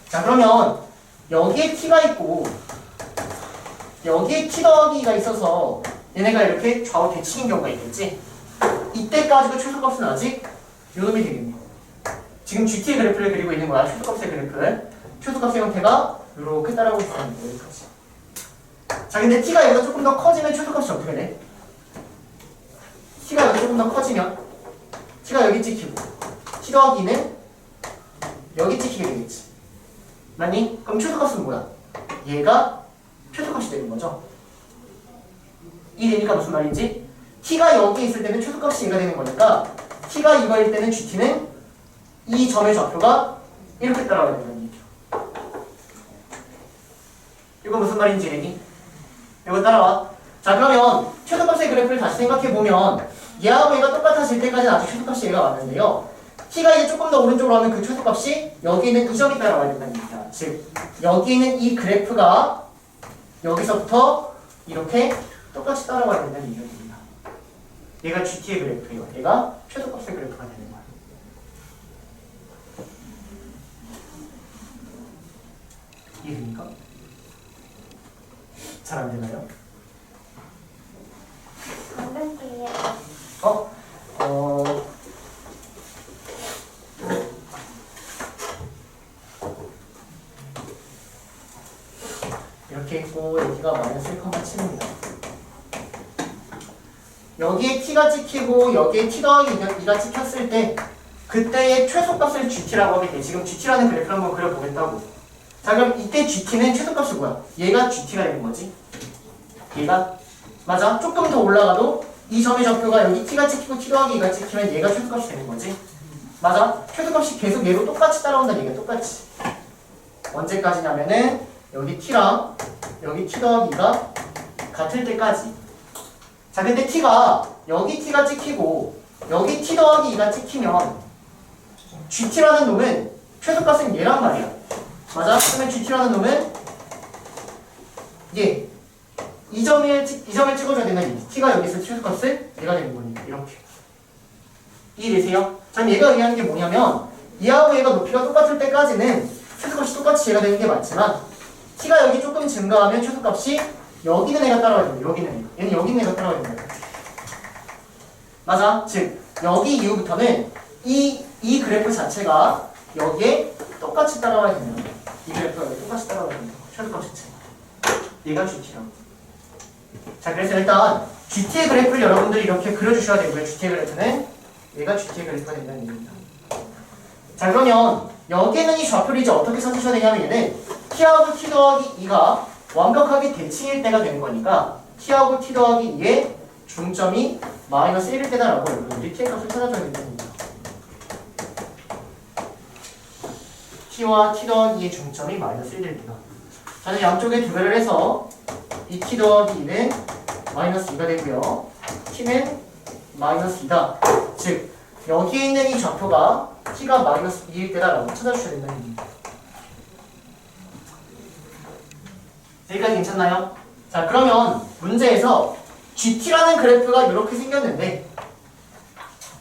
자, 그러면 여기에 t가 있고 여기에 t 더하기가 있어서 얘네가 이렇게 좌우 대칭인 경우가 있겠지. 이때까지도 최소값은 아직 요놈이 되겠네. 지금 GT의 그래프를 그리고 있는 거야. 최소값의 그래프. 최소값의 형태가 이렇게 따라오고 있다는 거예요. 여기까지. 자, 근데 t가 여기서 조금 더 커지면 최소값이 어떻게 돼? t가 여기 조금 더 커지면 t가 여기 찍히고 t 더하기는 여기 찍히게 되겠지. 맞니? 그럼 최소값은 뭐야? 얘가 최소값이 되는 거죠. 이해되니까 무슨 말인지? t가 여기 있을 때는 최소값이 얘가 되는 거니까 t가 이거일 때는 gt는 이 점의 좌표가 이렇게 따라가야 된다는 얘기죠. 이거 무슨 말인지 이해되니? 이거 따라와. 자, 그러면 최소값의 그래프를 다시 생각해보면 얘하고 얘가 똑같아질 때까지는 아직 최소값이 얘가 왔는데요. t가 이제 조금 더 오른쪽으로 하면 그 최소값이 여기 있는 이 점이 따라와야 된다는 얘기야. 즉, 여기 있는 이 그래프가 여기서부터 이렇게 똑같이 따라와야 된다는 얘기입니다. 얘가 GT의 그래프예요. 얘가 최소값의 그래프가 되는 거야. 이해됩니까? 잘 안 되나요? 방금 이해. 이렇게 있고 여기가 마이너스 1,7입니다. 여기에 t가 찍히고 여기에 t 더하기 2가 찍혔을 때 그때의 최소값을 gt라고 하게 돼. 지금 gt라는 그래프를 한번 그려보겠다고. 자 그럼 이때 gt는 최소값이 뭐야? 얘가 gt가 되는 거지. 얘가 맞아. 조금 더 올라가도 이 점의 좌표가 여기 t가 찍히고 t 더하기 2가 찍히면 얘가 최소값이 되는 거지. 맞아. 최소값이 계속 얘로 똑같이 따라온다는 얘기야. 똑같이. 언제까지냐면은 여기 t랑 여기 t 더하기 2가 같을 때까지. 자 근데 t가 여기 t가 찍히고 여기 t 더하기 2가 찍히면 gt라는 놈은 최소값은 얘란 말이야. 맞아? 그러면 gt라는 놈은 얘 이 점을 찍어줘야 되는 t가 여기서 최소값을 얘가 되는 거니까 이렇게. 이해되세요? 자 얘가 의미하는 게 뭐냐면 얘하고 얘가 높이가 똑같을 때까지는 최소값이 똑같이 얘가 되는 게 맞지만 t가 여기 조금 증가하면 최소값이 여기는 애가 따라와야 된다. 여기는 얘는 여기는 애가 따라와야 된다. 맞아? 즉 여기 이후부터는 이 그래프 자체가 여기에 똑같이 따라와야 된다. 이 그래프가 여기 똑같이 따라와야 된다. 최소값 자체. 얘가 GT라고. 자 그래서 일단 GT의 그래프를 여러분들이 이렇게 그려주셔야 되고요. GT의 그래프는 얘가 GT의 그래프가 된다는 얘기입니다. 자 그러면 여기는 이 좌표를 이제 어떻게 찾으셔야 되냐면 얘는 t하고 t 더하기 2가 완벽하게 대칭일 때가 되는 거니까 t하고 t 더하기 2의 중점이 마이너스 1일 때다라고 여러분들이 t의 값을 찾아줘야 된다는 얘기입니다. t와 t 더하기 2의 중점이 마이너스 1일 때다. 자 양쪽에 두 배를 해서 이 t 더하기 2는 마이너스 2가 되고요. t는 마이너스 2다. 즉 여기에 있는 이 좌표가 t가 마이너스 2일 때다라고 찾아주셔야 된다는 얘기입니다. 여기까지 괜찮나요? 자 그러면 문제에서 GT라는 그래프가 이렇게 생겼는데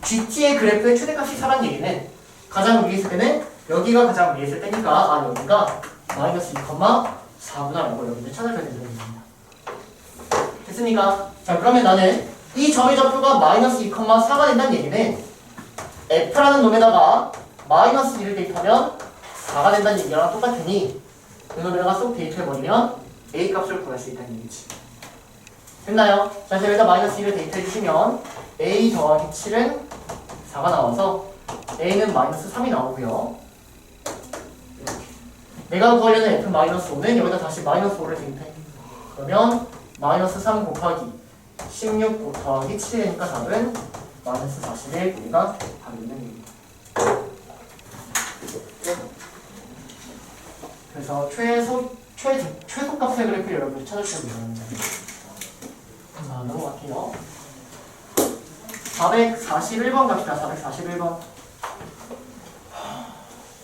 GT의 그래프의 최대값이 4란 얘기는 가장 위에 있을 때는 여기가 가장 위에 있을 때니까 여기가 마이너스 2,4구나라고 여러분들 찾아줘야 된다는 얘기입니다. 됐습니까? 자 그러면 나는 이 점의 좌표가 마이너스 2,4가 된다는 얘기는 F라는 놈에다가 마이너스 2를 대입하면 4가 된다는 얘기랑 똑같으니 그 놈에다가 쏙 대입해버리면 A 값을 구할 수 있다는 얘기지. 됐나요? 자 그래서 여기다 마이너스 2를 대입해주시면 A 더하기 7은 4가 나와서 A는 마이너스 3이 나오고요. 이렇게. 내가 구하려는 F 마이너스 5는 여기다 다시 마이너스 5를 대입해. 그러면 마이너스 3 곱하기 16 곱하기 7이 되니까 답은 마이너스 41, 우리가 답이 있는 얘기입니다. 그래서 최소값의 그래프를 여러분이 찾아주시면 됩니다. 자, 넘어갈게요. 441번 갑시다. 441번.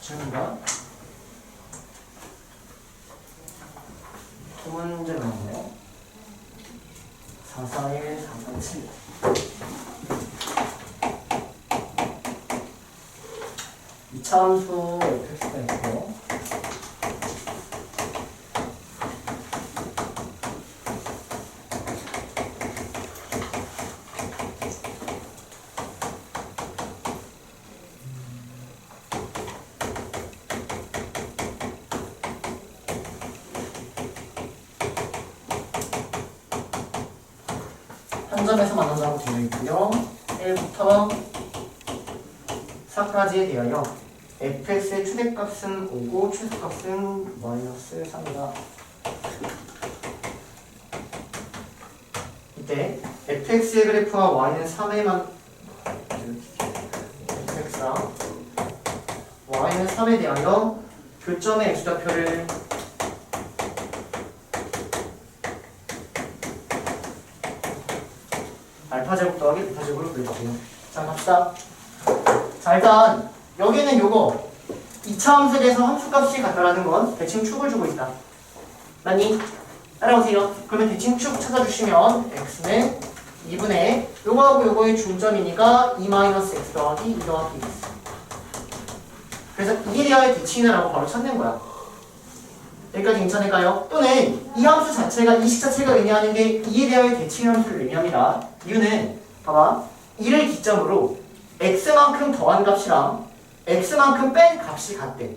질문가 두 문제 나오네요. 441, 447. 이차함수 fx가 있고 한 점에서 만난다고 되어 있고요. 1부터 4까지에 대하여 fx의 최대값은 5고 최소값은 마이너스 3이다. 이때 fx의 그래프와 y는 3에만 fx랑 y는 3에 대하여 교점의 x좌표를 알파제곱 더하기 베타제곱으로 그려주세요. 자 갑시다. 자 일단 여기는 요거 2차 함수에 대해서 함수값이 같다라는 건 대칭축을 주고 있다. 맞니? 따라오세요. 그러면 대칭축 찾아주시면 x는 2분의 요거하고 요거의 중점이니까 2-x 더하기 2 더하기 2. 그래서 이에 대하여 대칭이라고 바로 찾는 거야. 여기까지 괜찮을까요? 또는 이 함수 자체가 이 식 자체가 의미하는 게 2에 대하여 대칭 함수를 의미합니다. 이유는 봐봐 2를 기점으로 x만큼 더한 값이랑 x만큼 뺀 값이 같대.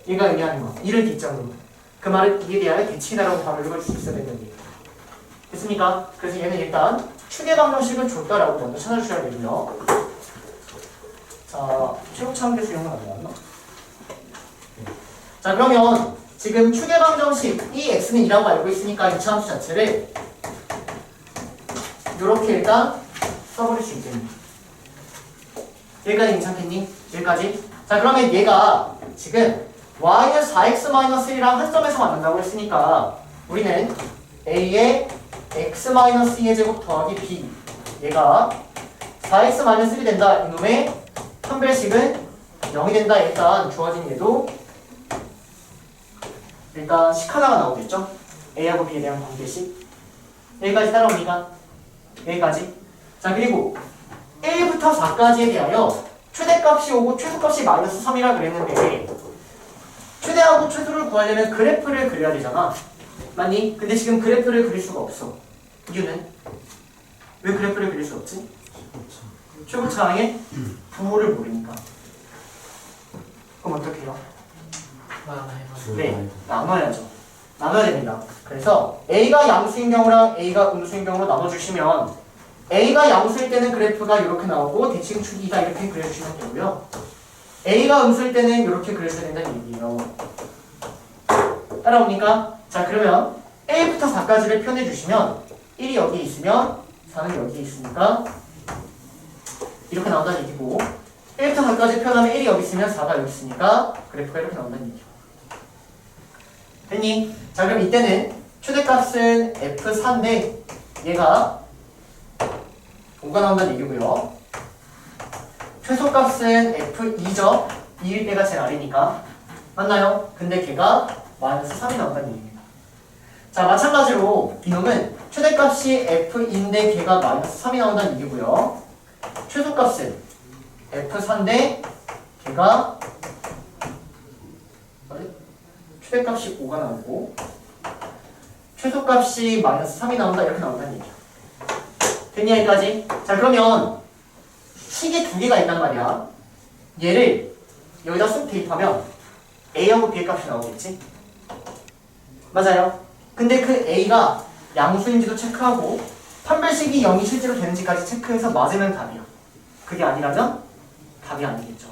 얘가 의미하는 거 2를 기점으로. 그 말은 2에 대하여 대칭이라고 바로 읽을 수 있어야 된다는 얘기. 됐습니까? 그래서 얘는 일단 추계 방정식을 줬다라고 먼저 찾아주셔야 되고요. 자, 최고차원 계수 이런 건안 나왔나? 자, 그러면 지금 추계 방정식 이 x는 2라고 알고 있으니까 이 함수 자체를 이렇게 일단 써버릴 수 있겠네. 여기까지 괜찮겠니? 여기까지? 자, 그러면 얘가 지금 y는 4x-1이랑 한 점에서 만난다고 했으니까 우리는 a의 x-2의 제곱 더하기 b 얘가 4x-1이 된다. 이놈의 판별식은 0이 된다. 일단 주어진 얘도 일단 식 하나가 나오겠죠? a하고 b에 대한 관계식. 여기까지 따라옵니까? 여기까지. 자, 그리고 1부터 4까지에 대하여 최대값이 오고 최소값이 마이너스 3이라 그랬는데 최대하고 최소를 구하려면 그래프를 그려야 되잖아. 맞니? 근데 지금 그래프를 그릴 수가 없어. 이유는? 왜 그래프를 그릴 수 없지? 최고차항의 부호를 모르니까. 그럼 어떻게 해요? 네, 나눠야죠. 나눠야 됩니다. 그래서 A가 양수인 경우랑 A가 음수인 경우로 나눠주시면 A가 양수일 때는 그래프가 이렇게 나오고 대칭축이다 이렇게 그려주시면 되고요. A가 음수일 때는 이렇게 그려줘야 된다는 얘기예요. 따라옵니까? 자, 그러면 1부터 4까지를 표현해주시면 1이 여기 있으면 4는 여기 있으니까 이렇게 나온다는 얘기고 1부터 4까지 표현하면 1이 여기 있으면 4가 여기 있으니까 그래프가 이렇게 나온다는 얘기죠. 됐니? 자, 그럼 이때는 최대값은 F4인데 얘가 5가 나온다는 얘기고요. 최소값은 F2죠. 2일 때가 제일 아래니까. 맞나요? 근데 걔가 마이너스 3이 나온다는 얘기입니다. 자, 마찬가지로 이놈은 최대값이 F인데 걔가 마이너스 3이 나온다는 얘기고요. 최소값은 F4인데 걔가 최대값이 5가 나오고 최소값이 마이너스 3이 나온다 이렇게 나온다는 얘기죠. 됐냐 여기까지? 자, 그러면 식이 두 개가 있단 말이야. 얘를 여기다 쑥 대입하면 A하고 B의 값이 나오겠지? 맞아요. 근데 그 A가 양수인지도 체크하고 판별식이 0이 실제로 되는지까지 체크해서 맞으면 답이야. 그게 아니라면 답이 아니겠죠.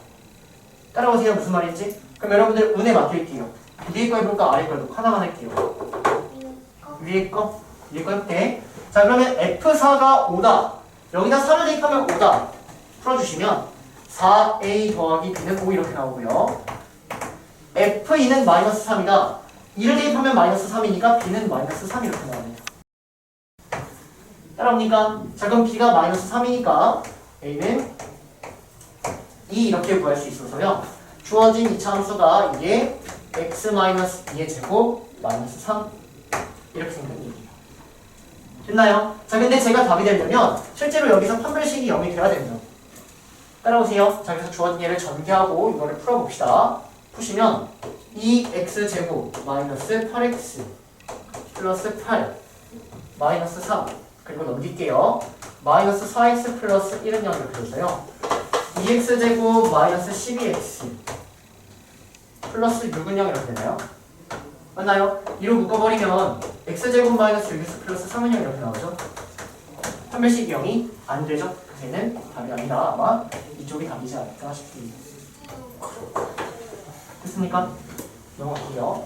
따라오세요. 무슨 말인지? 그럼 여러분들 운에 맡길게요. 위에 거 해볼까? 아래 거 해볼까? 하나만 할게요. 위에 거? 위에 거 해볼게. 자, 그러면 F4가 5다. 여기다 4를 대입하면 5다. 풀어주시면 4A 더하기 B는 5 이렇게 나오고요. F2는 마이너스 3이다. 2를 대입하면 마이너스 3이니까 B는 마이너스 3 이렇게 나옵니다. 따라옵니까? 자, 그럼 B가 마이너스 3이니까 A는 2 이렇게 구할 수 있어서요. 주어진 이차 함수가 이게 x-2의 제곱 마이너스 3 이렇게 생긴 얘기예요. 됐나요? 자, 근데 제가 답이 되려면 실제로 여기서 판별식이 0이 돼야 됩니다. 따라오세요. 자, 그래서 주어진 얘를 전개하고 이거를 풀어봅시다. 푸시면 2x제곱 마이너스 8x 플러스 8 마이너스 3 그리고 넘길게요. 마이너스 4x 플러스 1은 0 이렇게 돼서요. 2x제곱 마이너스 12x 플러스 6은 0 이렇게 되나요? 맞나요? 2로 묶어버리면 x제곱 마이너스 6x 플러스 3은 0 이렇게 나오죠? 판별식이 0이 안 되죠? 그래서 얘는 답이 아니라 아마 이쪽이 답이지 않을까 싶습니다. 됐습니까? 넘어갈게요.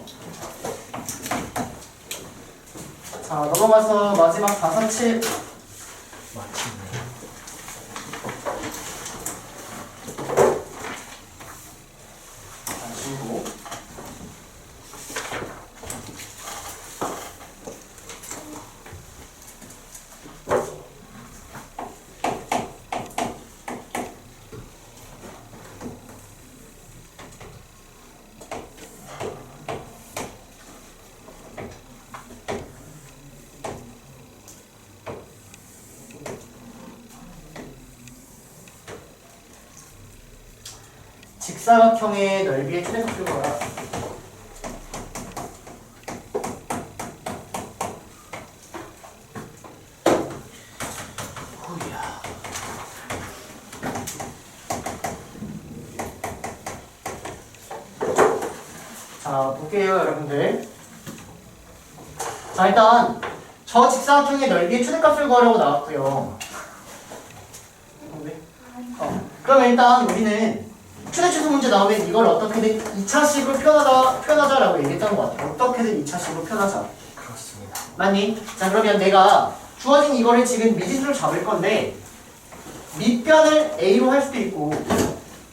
자, 넘어가서 마지막 447 마침내. 주고 직사각형의 넓이의 최대값을 구하라. 자, 볼게요, 여러분들. 자, 일단 저 직사각형의 넓이의 최대값을 구하려고 나왔고요. 그러면 일단 우리는 최대 최소 문제 나오면 이걸 어떻게든 2차식으로 표현하자라고 얘기했던 것 같아요. 어떻게든 2차식으로 표현하자. 그렇습니다. 맞니? 자, 그러면 내가 주어진 이거를 지금 미지수로 잡을 건데 밑변을 A로 할 수도 있고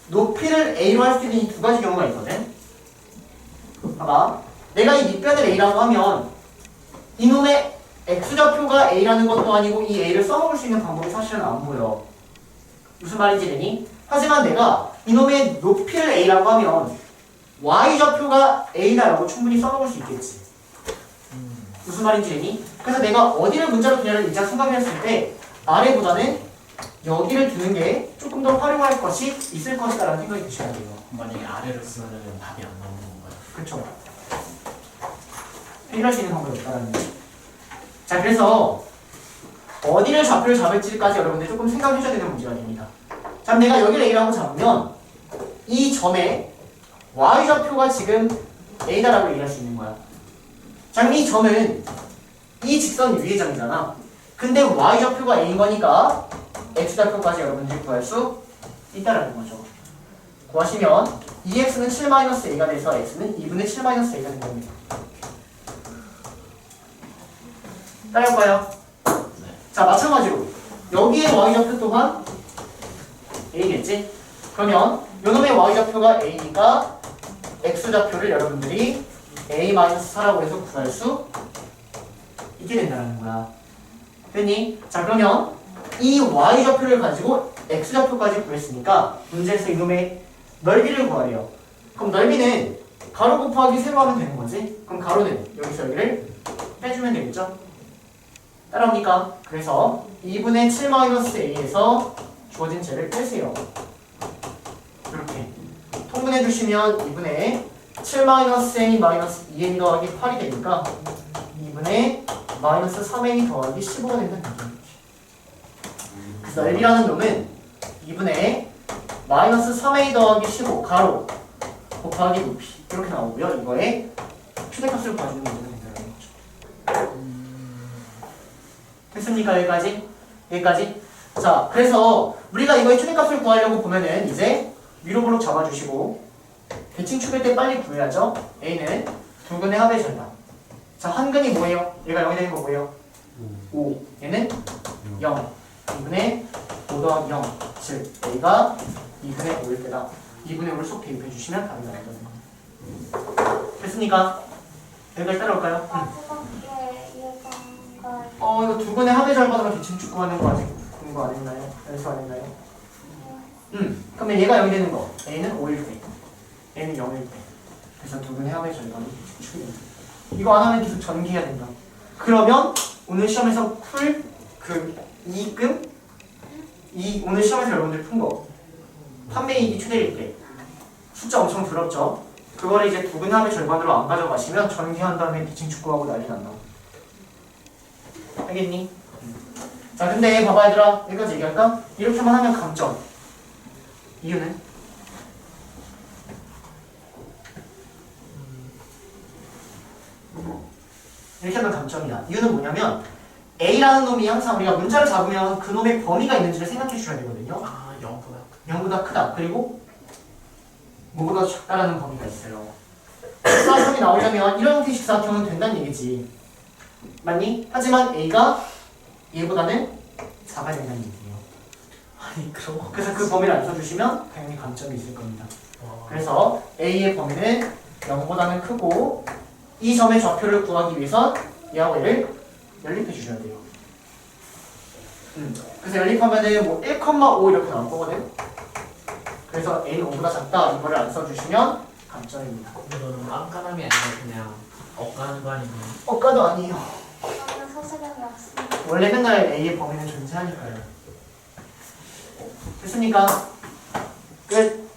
높이를 A로 할 수도 있는 이 두 가지 경우가 있거든. 봐봐. 내가 이 밑변을 A라고 하면 이놈의 X좌표가 A라는 것도 아니고 이 A를 써먹을 수 있는 방법이 사실은 안 보여. 무슨 말인지 되니? 하지만 내가 이놈의 높이를 A라고 하면 Y좌표가 A다라고 충분히 써먹을 수 있겠지. 무슨 말인지 되니? 그래서 내가 어디를 문자로 두냐를 이제 생각했을 때 아래보다는 여기를 두는 게 조금 더 활용할 것이 있을 것이다라는 생각이 드셔야 돼요. 만약에 아래를 쓰면 답이 안 나오는 건가요? 그렇죠. 해결할 수 있는 방법이 없다라는 거죠. 자, 그래서 어디를 좌표를 잡을지까지 여러분들 조금 생각해줘야 되는 문제가 됩니다. 자, 내가 여기를 A라고 잡으면 이 점에 Y좌표가 지금 A다라고 얘기할 수 있는 거야. 자, 이 점은 이 직선 위의 점이잖아. 근데 Y좌표가 A인 거니까 X좌표까지 여러분들이 구할 수 있다라는 거죠. 구하시면 2x는 7-a가 돼서 x는 2분의 7-a가 된 겁니다. 따라해볼까요? 자, 마찬가지로 여기에 y좌표 또한 a겠지? 그러면 요놈의 y좌표가 a니까 x좌표를 여러분들이 a-4라고 해서 구할 수 있게 된다는 거야. 됐니? 자, 그러면 이 y좌표를 가지고 x좌표까지 구했으니까 문제에서 이놈의 넓이를 구하래요. 그럼 넓이는 가로 곱하기 세로 하면 되는 거지? 그럼 가로는 여기서 여기를 빼주면 되겠죠? 따라오니까 그래서 2분의 7-a에서 주어진 쟤를 빼세요. 이렇게 통분해 주시면 2분의 7-a 마이너스 2a 더하기 8이 되니까 2분의 마이너스 3a 더하기 15가 된다는 거죠. 그래서 넓이라는 놈은 2분의 마이너스 3a 더하기 15 가로 곱하기 높이 이렇게 나오고요. 이거에 최대값을 구해주는 문제가 된다는 거죠. 됐습니까? 여기까지? 여기까지? 자, 그래서 우리가 이거의 최대값을 구하려고 보면은 이제 위로 블록 잡아주시고 대칭 추릴 때 빨리 구해야죠. A는 두근의 합의 절반. 자, 한근이 뭐예요? 얘가 0이 되는 거 뭐예요? 5. 얘는 0. 2분의 5 더하기 0. 즉 A가 2분의 5일 때다. 2분의 5를 쏙 대입해 주시면 답이 나온다는 겁니다. 됐습니까? 여기까지 따라올까요? 마지막에 예상과 이거 두근의 합의 절반으로 대칭 축구하는 거 아직 공부 안 했나요? 연습 안 했나요? 그러면 얘가 0이 되는 거. A는 5일 때. A는 0일 때. 그래서 두근의 합의 절반이 대칭 축이 된다. 이거 안 하면 계속 전기해야 된다. 그러면 오늘 시험에서 풀 그 이익금 오늘 시험에서 여러분들 푼 거 판매이익이 최대일 때 숫자 엄청 두렵죠? 그거를 이제 두근의 합의 절반으로 안 가져가시면 전기한 다음에 대칭 축구하고 난리 난다. 알겠니? 자, 근데 봐봐 얘들아, 여기까지 얘기할까? 이렇게만 하면 감점. 이유는? 이렇게 하면 감점이야. 이유는 뭐냐면 A라는 놈이 항상 우리가 문자를 잡으면 그 놈의 범위가 있는지를 생각해 주셔야 되거든요. 아, 0보다 크다. 그리고 뭐보다 작다라는 범위가 있어요. 직사각형이 나오려면 이런 형태의 직사각형은 된다는 얘기지. 맞니? 하지만 A가 얘보다는 작아야 된다는 얘기예요. 아니 그럼 그래서 그 범위를 안 써주시면 당연히 감점이 있을 겁니다. 그래서 A의 범위는 0보다는 크고 이 점의 좌표를 구하기 위해선 얘하고 얘를 연립해 주셔야 돼요. 그래서 연립하면은 뭐 1,5 이렇게 나올 거거든. 그래서 A는 5보다 작다 이거를 안 써주시면 감점입니다. 이거는 깐깐함이 아니라 그냥 엇가는 거 아니면 억가도 아니에요. 저는 서술형이 없습니다. 원래 맨날 A의 범위는 존재하니까요. 됐습니까? 끝.